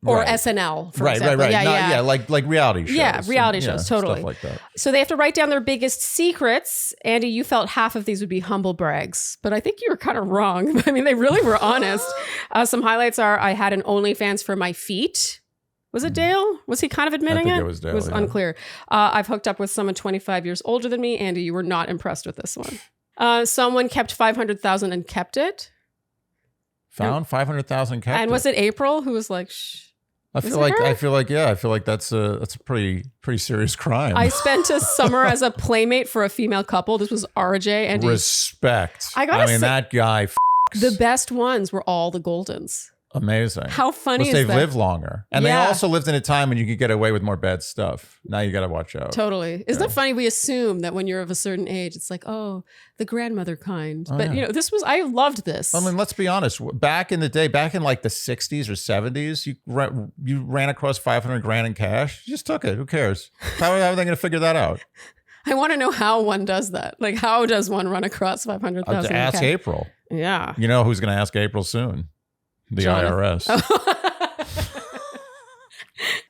[SPEAKER 1] Or SNL, for example.
[SPEAKER 2] Right. Yeah, like reality shows.
[SPEAKER 1] Yeah, reality shows, totally.
[SPEAKER 2] Stuff like that.
[SPEAKER 1] So they have to write down their biggest secrets. Andy, you felt half of these would be humble brags, but I think you were kind of wrong. I mean, they really were honest. Some highlights are, I had an OnlyFans for my feet. Was it Dale? Was he kind of admitting it?
[SPEAKER 2] I think it was Dale.
[SPEAKER 1] It was unclear. I've hooked up with someone 25 years older than me. Andy, you were not impressed with this one. Someone kept $500,000 and kept it.
[SPEAKER 2] Found 500,000 kept.
[SPEAKER 1] And was it April who was like, shh?
[SPEAKER 2] I feel like that's a pretty serious crime.
[SPEAKER 1] I spent a summer as a playmate for a female couple. This was RJ and
[SPEAKER 2] respect.
[SPEAKER 1] I say,
[SPEAKER 2] that guy.
[SPEAKER 1] The best ones were all the Goldens.
[SPEAKER 2] Amazing.
[SPEAKER 1] How funny is
[SPEAKER 2] that? They've
[SPEAKER 1] lived
[SPEAKER 2] lived longer. And they also lived in a time when you could get away with more bad stuff. Now you got to watch out.
[SPEAKER 1] Totally. Isn't it funny? We assume that when you're of a certain age, it's like, oh, the grandmother kind. But you know, I loved this.
[SPEAKER 2] I mean, let's be honest. Back in the day, back in like the 60s or 70s, you ran across 500 grand in cash. You just took it. Who cares? How are they going to figure that out?
[SPEAKER 1] I want to know how one does that. Like, how does one run across 500,000?
[SPEAKER 2] Ask April.
[SPEAKER 1] Yeah.
[SPEAKER 2] You know who's going to ask April soon? The IRS.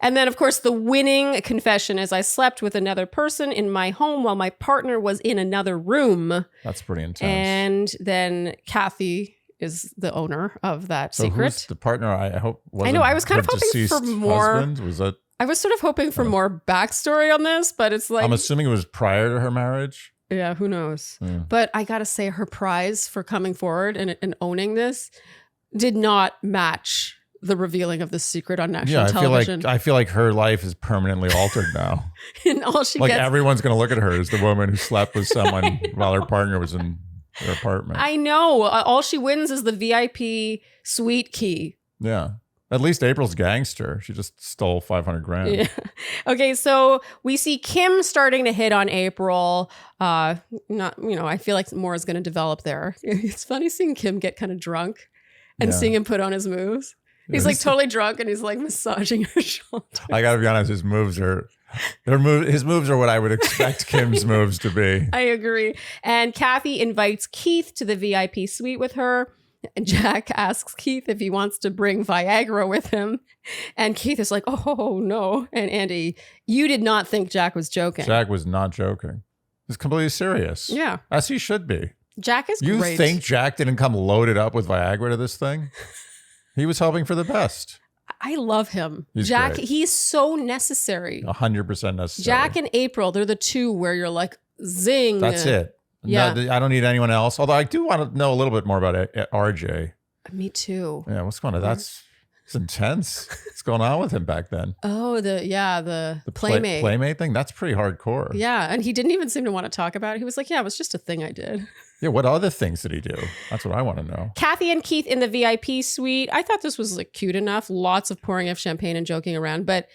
[SPEAKER 1] And then, of course, the winning confession is I slept with another person in my home while my partner was in another room.
[SPEAKER 2] That's pretty intense.
[SPEAKER 1] And then Kathy is the owner of that secret.
[SPEAKER 2] Who's the partner? I hope.
[SPEAKER 1] I know. I was kind of hoping for more.
[SPEAKER 2] Husband? Was that?
[SPEAKER 1] I was sort of hoping for more backstory on this, but it's like,
[SPEAKER 2] I'm assuming it was prior to her marriage.
[SPEAKER 1] Yeah, who knows?
[SPEAKER 2] Yeah.
[SPEAKER 1] But I gotta say, her prize for coming forward and owning this did not match the revealing of the secret on national television.
[SPEAKER 2] I feel like her life is permanently altered now.
[SPEAKER 1] And all she
[SPEAKER 2] like
[SPEAKER 1] gets,
[SPEAKER 2] everyone's going to look at her as the woman who slept with someone while her partner was in their apartment.
[SPEAKER 1] I know. All she wins is the VIP suite key.
[SPEAKER 2] Yeah. At least April's gangster. She just stole 500 grand.
[SPEAKER 1] Yeah. Okay, so we see Kim starting to hit on April. I feel like more is going to develop there. It's funny seeing Kim get kind of drunk. And seeing him put on his moves. He's like totally drunk and he's like massaging her shoulder.
[SPEAKER 2] I gotta be honest, his moves are what I would expect Kim's moves to be.
[SPEAKER 1] I agree. And Kathy invites Keith to the VIP suite with her. And Jack asks Keith if he wants to bring Viagra with him. And Keith is like, oh no. And Andy, you did not think Jack was joking.
[SPEAKER 2] Jack was not joking. He's completely serious.
[SPEAKER 1] Yeah.
[SPEAKER 2] As he should be.
[SPEAKER 1] Jack is
[SPEAKER 2] great.
[SPEAKER 1] You
[SPEAKER 2] think Jack didn't come loaded up with Viagra to this thing? He was hoping for the best.
[SPEAKER 1] I love him.
[SPEAKER 2] Jack,
[SPEAKER 1] he's so necessary.
[SPEAKER 2] 100% necessary.
[SPEAKER 1] Jack and April, they're the two where you're like, zing.
[SPEAKER 2] That's it.
[SPEAKER 1] Yeah.
[SPEAKER 2] No, I don't need anyone else. Although I do want to know a little bit more about RJ.
[SPEAKER 1] Me too.
[SPEAKER 2] Yeah, what's going on? That's intense. What's going on with him back then?
[SPEAKER 1] Oh, the playmate
[SPEAKER 2] playmate thing. That's pretty hardcore.
[SPEAKER 1] Yeah, and he didn't even seem to want to talk about it. He was like, "Yeah, it was just a thing I did."
[SPEAKER 2] Yeah, what other things did he do? That's what I want to know.
[SPEAKER 1] Kathy and Keith in the VIP suite. I thought this was like cute enough. Lots of pouring of champagne and joking around, but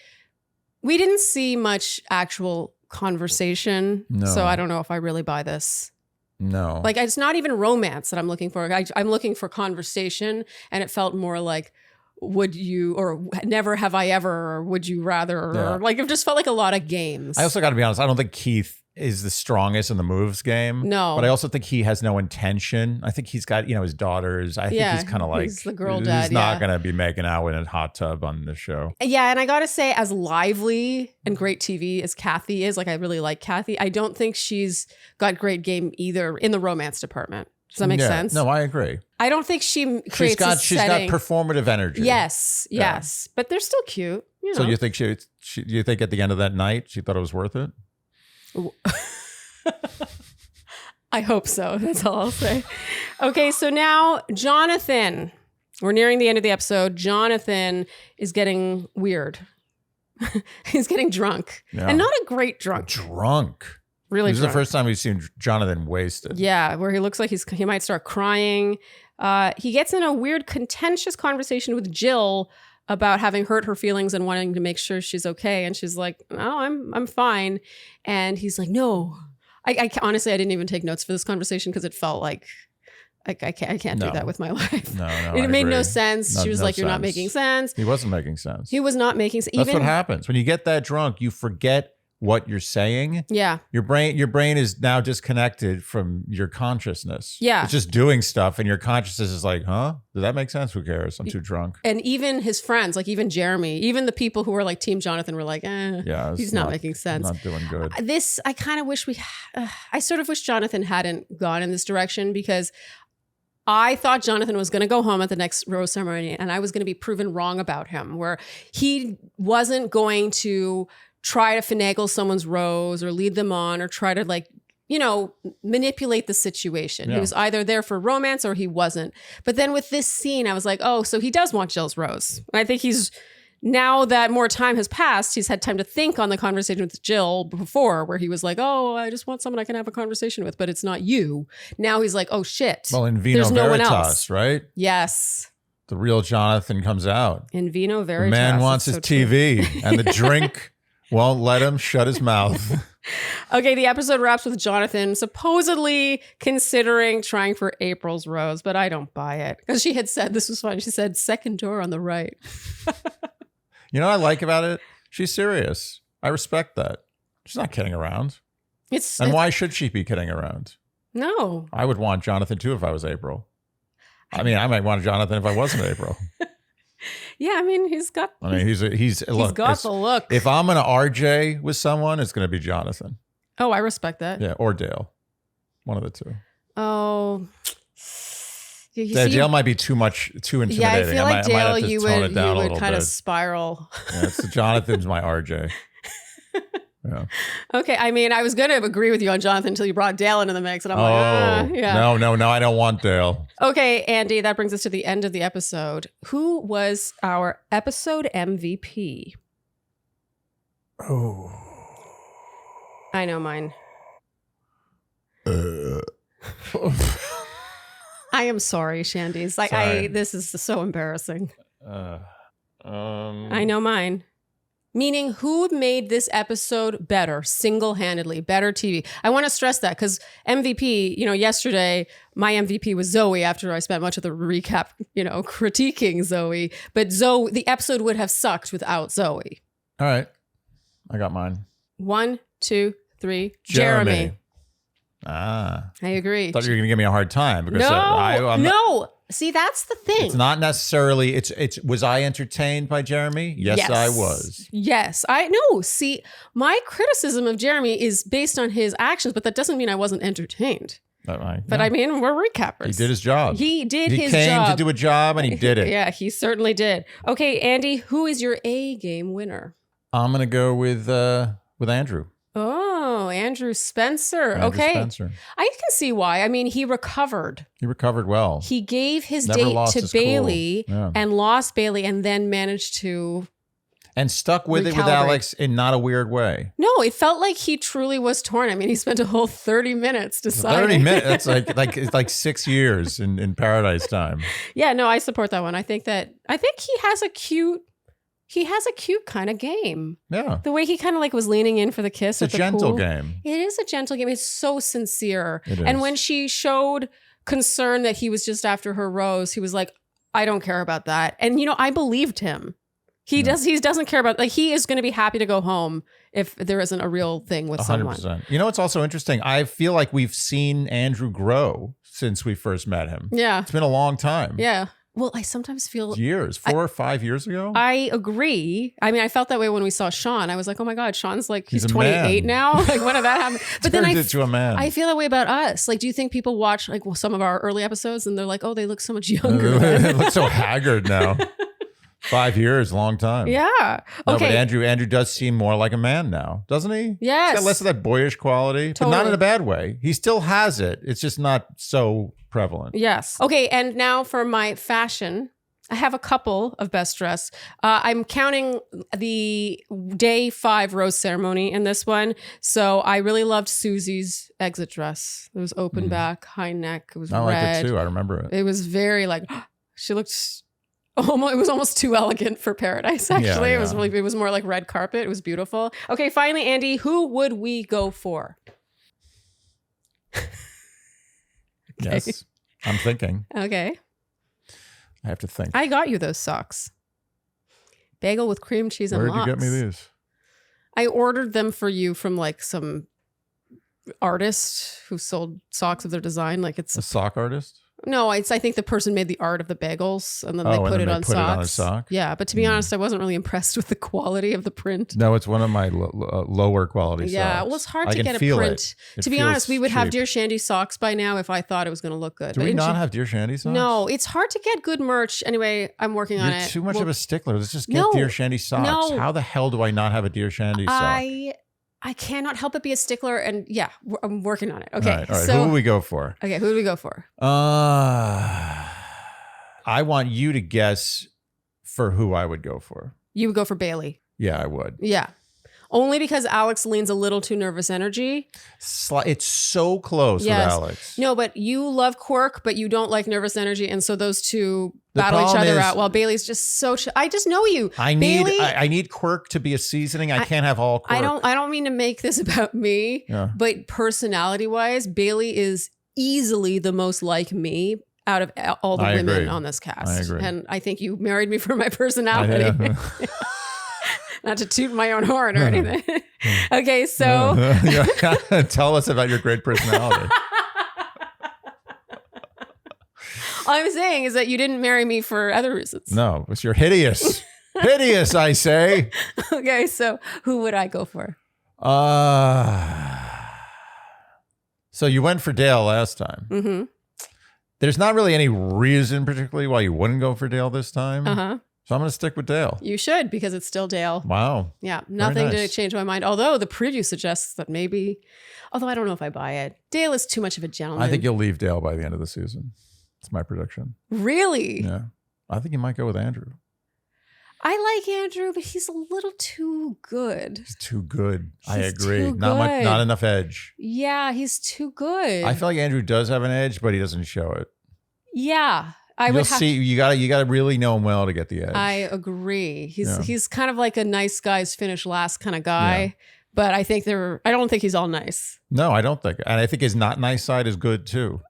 [SPEAKER 1] we didn't see much actual conversation.
[SPEAKER 2] No.
[SPEAKER 1] So I don't know if I really buy this.
[SPEAKER 2] No.
[SPEAKER 1] Like, it's not even romance that I'm looking for. I'm looking for conversation, and it felt more like, would you, or never have I ever, or would you rather, or like, it just felt like a lot of games.
[SPEAKER 2] I also got to be honest, I don't think Keith is the strongest in the moves game.
[SPEAKER 1] No.
[SPEAKER 2] But I also think he has no intention. I think he's got, his daughters. I think he's kind of like,
[SPEAKER 1] he's the girl dad.
[SPEAKER 2] He's not going to be making out in a hot tub on the show.
[SPEAKER 1] Yeah. And I got to say, as lively and great TV as Kathy is, like, I really like Kathy, I don't think she's got great game either in the romance department. Does that make sense?
[SPEAKER 2] No, I agree.
[SPEAKER 1] I don't think she creates a setting.
[SPEAKER 2] She's got performative energy.
[SPEAKER 1] Yes. But they're still cute.
[SPEAKER 2] So you think you think at the end of that night, she thought it was worth it?
[SPEAKER 1] I hope so. That's all I'll say. Okay, so now Jonathan. We're nearing the end of the episode. Jonathan is getting weird. He's getting drunk. Yeah. And not a great drunk.
[SPEAKER 2] Drunk.
[SPEAKER 1] Really
[SPEAKER 2] This is
[SPEAKER 1] drunk.
[SPEAKER 2] the first time we've seen Jonathan wasted.
[SPEAKER 1] Yeah, where he looks like he might start crying. He gets in a weird, contentious conversation with Jill about having hurt her feelings and wanting to make sure she's okay. And she's like, "No, I'm fine." And he's like, "No." I honestly, I didn't even take notes for this conversation because it felt like I can't do that with my life.
[SPEAKER 2] No,
[SPEAKER 1] it made no sense. She was like, "You're not making sense."
[SPEAKER 2] He wasn't making sense.
[SPEAKER 1] He was not making sense.
[SPEAKER 2] That's what happens when you get that drunk. You forget what you're saying.
[SPEAKER 1] Yeah.
[SPEAKER 2] Your brain is now disconnected from your consciousness.
[SPEAKER 1] Yeah.
[SPEAKER 2] It's just doing stuff and your consciousness is like, huh? Does that make sense? Who cares? I'm too drunk.
[SPEAKER 1] And even his friends, like even Jeremy, even the people who were like Team Jonathan were like, he's not making sense.
[SPEAKER 2] Not doing good.
[SPEAKER 1] I kind of wish I sort of wish Jonathan hadn't gone in this direction because I thought Jonathan was going to go home at the next rose ceremony and I was going to be proven wrong about him, where he wasn't going to try to finagle someone's rose or lead them on or try to manipulate the situation. Yeah. He was either there for romance or he wasn't. But then with this scene, I was like, oh, so he does want Jill's rose. And I think now that more time has passed, he's had time to think on the conversation with Jill before where he was like, oh, I just want someone I can have a conversation with, but it's not you. Now he's like, oh shit.
[SPEAKER 2] Well, in Vino
[SPEAKER 1] There's no
[SPEAKER 2] Veritas,
[SPEAKER 1] one else.
[SPEAKER 2] Right?
[SPEAKER 1] Yes.
[SPEAKER 2] The real Jonathan comes out.
[SPEAKER 1] In Vino Veritas.
[SPEAKER 2] The man wants his TV and the drink won't let him shut his mouth.
[SPEAKER 1] Okay, the episode wraps with Jonathan supposedly considering trying for April's rose, but I don't buy it. Because she had said, this was fun, she said, second door on the right.
[SPEAKER 2] You know what I like about it? She's serious. I respect that. She's not kidding around. Why should she be kidding around?
[SPEAKER 1] No.
[SPEAKER 2] I would want Jonathan too if I was April. I mean, I might want Jonathan if I wasn't April.
[SPEAKER 1] Yeah, I mean, he's got the look.
[SPEAKER 2] If I'm going to RJ with someone, it's going to be Jonathan.
[SPEAKER 1] Oh, I respect that.
[SPEAKER 2] Yeah, or Dale. One of the two.
[SPEAKER 1] Oh.
[SPEAKER 2] Dale might be too intimidating.
[SPEAKER 1] Yeah, I feel like Dale,
[SPEAKER 2] you
[SPEAKER 1] would kind of spiral.
[SPEAKER 2] Yeah, Jonathan's my RJ. Yeah.
[SPEAKER 1] Okay, I mean, I was going to agree with you on Jonathan until you brought Dale into the mix, and I'm like, yeah.
[SPEAKER 2] No, I don't want Dale.
[SPEAKER 1] Okay, Andy, that brings us to the end of the episode. Who was our episode MVP?
[SPEAKER 2] Oh.
[SPEAKER 1] I know mine. I am sorry, Shandy. It's like, this is so embarrassing. I know mine. Meaning, who made this episode better, single-handedly, better TV? I want to stress that because MVP, yesterday, my MVP was Zoe after I spent much of the recap, critiquing Zoe. But the episode would have sucked without Zoe.
[SPEAKER 2] All right. I got mine.
[SPEAKER 1] 1, 2, 3. Jeremy.
[SPEAKER 2] I
[SPEAKER 1] agree.
[SPEAKER 2] Thought you were going to give me a hard time. Because
[SPEAKER 1] no. See, that's the thing.
[SPEAKER 2] It's not necessarily, was I entertained by Jeremy? Yes, I was.
[SPEAKER 1] Yes, I know. See, my criticism of Jeremy is based on his actions, but that doesn't mean I wasn't entertained. But I mean, we're recappers.
[SPEAKER 2] He did his job.
[SPEAKER 1] He
[SPEAKER 2] came to do a job and he did it.
[SPEAKER 1] Yeah, he certainly did. Okay, Andy, who is your A-game winner?
[SPEAKER 2] I'm going to go with Andrew.
[SPEAKER 1] Oh, Andrew Spencer. Okay.
[SPEAKER 2] Spencer.
[SPEAKER 1] I can see why. I mean, he recovered.
[SPEAKER 2] He recovered well.
[SPEAKER 1] He gave his date to Bailey and lost Bailey and then managed to
[SPEAKER 2] And stuck with it with Alex in not a weird way.
[SPEAKER 1] No, it felt like he truly was torn. I mean, he spent a whole 30 minutes deciding.
[SPEAKER 2] 30 minutes? That's it's like 6 years in Paradise time.
[SPEAKER 1] Yeah, no, I support that one. I think he has a cute kind of game.
[SPEAKER 2] Yeah.
[SPEAKER 1] The way he kind of like was leaning in for the kiss.
[SPEAKER 2] It's a gentle game.
[SPEAKER 1] It is a gentle game. It's so sincere.
[SPEAKER 2] It is.
[SPEAKER 1] And when she showed concern that he was just after her rose, he was like, I don't care about that. And, I believed him. He doesn't care about, like, he is going to be happy to go home if there isn't a real thing with 100%.
[SPEAKER 2] someone. It's also interesting. I feel like we've seen Andrew grow since we first met him.
[SPEAKER 1] Yeah.
[SPEAKER 2] It's been a long time.
[SPEAKER 1] Yeah. Well, I sometimes feel...
[SPEAKER 2] Years. 4 or 5 years ago?
[SPEAKER 1] I agree. I mean, I felt that way when we saw Sean. I was like, oh my God, Sean's like, he's
[SPEAKER 2] man.
[SPEAKER 1] 28 now. Like, when did that happen? But then
[SPEAKER 2] into a man.
[SPEAKER 1] I feel that way about us. Like, do you think people watch like some of our early episodes and they're like, oh, they look so much younger?
[SPEAKER 2] They look so haggard now. 5 years, long time.
[SPEAKER 1] Yeah.
[SPEAKER 2] No,
[SPEAKER 1] okay.
[SPEAKER 2] but Andrew does seem more like a man now, doesn't he?
[SPEAKER 1] Yes.
[SPEAKER 2] He's got less of that boyish quality,
[SPEAKER 1] Totally.
[SPEAKER 2] but not in a bad way. He still has it. It's just not so prevalent.
[SPEAKER 1] Yes. Okay. And now for my fashion, I have a couple of best dress. I'm counting the day 5 rose ceremony in this one. So I really loved Susie's exit dress. It was open back, high neck. It was red.
[SPEAKER 2] I like it too. I remember it.
[SPEAKER 1] It was very like, she looked... it was almost too elegant for Paradise, actually.
[SPEAKER 2] Yeah.
[SPEAKER 1] It was more like red carpet. It was beautiful. Okay, finally, Andy, who would we go for?
[SPEAKER 2] Yes, I'm thinking.
[SPEAKER 1] Okay.
[SPEAKER 2] I have to think.
[SPEAKER 1] I got you those socks. Bagel with cream cheese and
[SPEAKER 2] Where
[SPEAKER 1] lox.
[SPEAKER 2] did you get me these?
[SPEAKER 1] I ordered them for you from like some artist who sold socks of their design. Like it's
[SPEAKER 2] a sock artist?
[SPEAKER 1] No, I think the person made the art of the bagels and then they put it on socks.
[SPEAKER 2] It on a sock?
[SPEAKER 1] Yeah, but to be honest, I wasn't really impressed with the quality of the print.
[SPEAKER 2] No, it's one of my lower quality socks.
[SPEAKER 1] Yeah, well, it's hard to get a print. To be honest, we would have Dear Shandy socks by now if I thought it was going to look good.
[SPEAKER 2] Do we not have Dear Shandy socks?
[SPEAKER 1] No, it's hard to get good merch. Anyway, I'm working on it.
[SPEAKER 2] You're too much of a stickler. Let's just get Dear Shandy socks.
[SPEAKER 1] No.
[SPEAKER 2] How the hell do I not have a Dear Shandy sock?
[SPEAKER 1] I cannot help but be a stickler, and yeah, I'm working on it. Okay,
[SPEAKER 2] all right. So, who do we go for?
[SPEAKER 1] Okay, who do we go for?
[SPEAKER 2] I want you to guess for who I would go for.
[SPEAKER 1] You would go for Bailey.
[SPEAKER 2] Yeah, I would.
[SPEAKER 1] Yeah. Only because Alex leans a little too nervous energy.
[SPEAKER 2] It's so close with Alex.
[SPEAKER 1] No, but you love quirk, but you don't like nervous energy. And so those two battle each other out while Bailey's just so... I just know you.
[SPEAKER 2] I need quirk to be a seasoning. I can't have all quirk.
[SPEAKER 1] I don't mean to make this about me, but personality-wise, Bailey is easily the most like me out of all the women on this cast.
[SPEAKER 2] I agree.
[SPEAKER 1] And I think you married me for my personality. Not to toot my own horn or anything. Okay, so...
[SPEAKER 2] Tell us about your great personality.
[SPEAKER 1] All I'm saying is that you didn't marry me for other reasons.
[SPEAKER 2] No, it's you're hideous. Hideous, I say.
[SPEAKER 1] Okay, so who would I go for?
[SPEAKER 2] So you went for Dale last time.
[SPEAKER 1] Mm-hmm.
[SPEAKER 2] There's not really any reason particularly why you wouldn't go for Dale this time.
[SPEAKER 1] Uh-huh.
[SPEAKER 2] So I'm going to stick with Dale.
[SPEAKER 1] You should, because it's still Dale.
[SPEAKER 2] Wow.
[SPEAKER 1] Yeah, nothing to change my mind. Although the preview suggests that maybe, although I don't know if I buy it. Dale is too much of a gentleman.
[SPEAKER 2] I think you'll leave Dale by the end of the season. It's my prediction.
[SPEAKER 1] Really?
[SPEAKER 2] Yeah. I think you might go with Andrew.
[SPEAKER 1] I like Andrew, but he's a little too good.
[SPEAKER 2] He's too good. I agree.
[SPEAKER 1] Too
[SPEAKER 2] not enough edge.
[SPEAKER 1] Yeah, he's too good.
[SPEAKER 2] I feel like Andrew does have an edge, but he doesn't show it.
[SPEAKER 1] Yeah.
[SPEAKER 2] You'll see. You gotta really know him well to get the edge.
[SPEAKER 1] I agree. He's kind of like a nice guys finish last kind of guy, but I don't think he's all nice.
[SPEAKER 2] No, I don't think, and I think his not nice side is good too.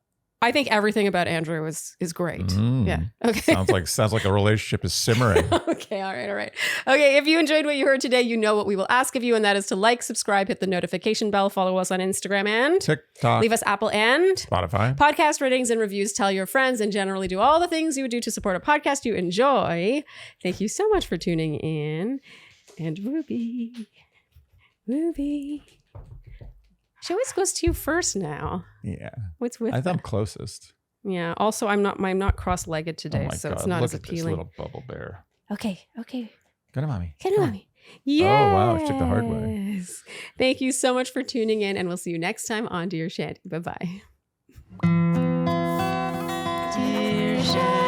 [SPEAKER 1] I think everything about Andrew is great. Yeah. Okay.
[SPEAKER 2] Sounds like a relationship is simmering.
[SPEAKER 1] Okay. All right. Okay. If you enjoyed what you heard today, you know what we will ask of you, and that is to like, subscribe, hit the notification bell, follow us on Instagram and
[SPEAKER 2] TikTok,
[SPEAKER 1] leave us Apple and
[SPEAKER 2] Spotify
[SPEAKER 1] podcast ratings and reviews, tell your friends, and generally do all the things you would do to support a podcast you enjoy. Thank you so much for tuning in. And Ruby. She always goes to you first now.
[SPEAKER 2] Yeah.
[SPEAKER 1] What's with
[SPEAKER 2] I thought I'm closest.
[SPEAKER 1] Yeah. Also, I'm not cross-legged today, so it's not as appealing.
[SPEAKER 2] Look at this little bubble bear.
[SPEAKER 1] Okay.
[SPEAKER 2] Go to mommy.
[SPEAKER 1] Come on. Yes.
[SPEAKER 2] Oh, wow. She took the hard way.
[SPEAKER 1] Thank you so much for tuning in, and we'll see you next time on Dear Shandy. Bye-bye. Dear Shandy.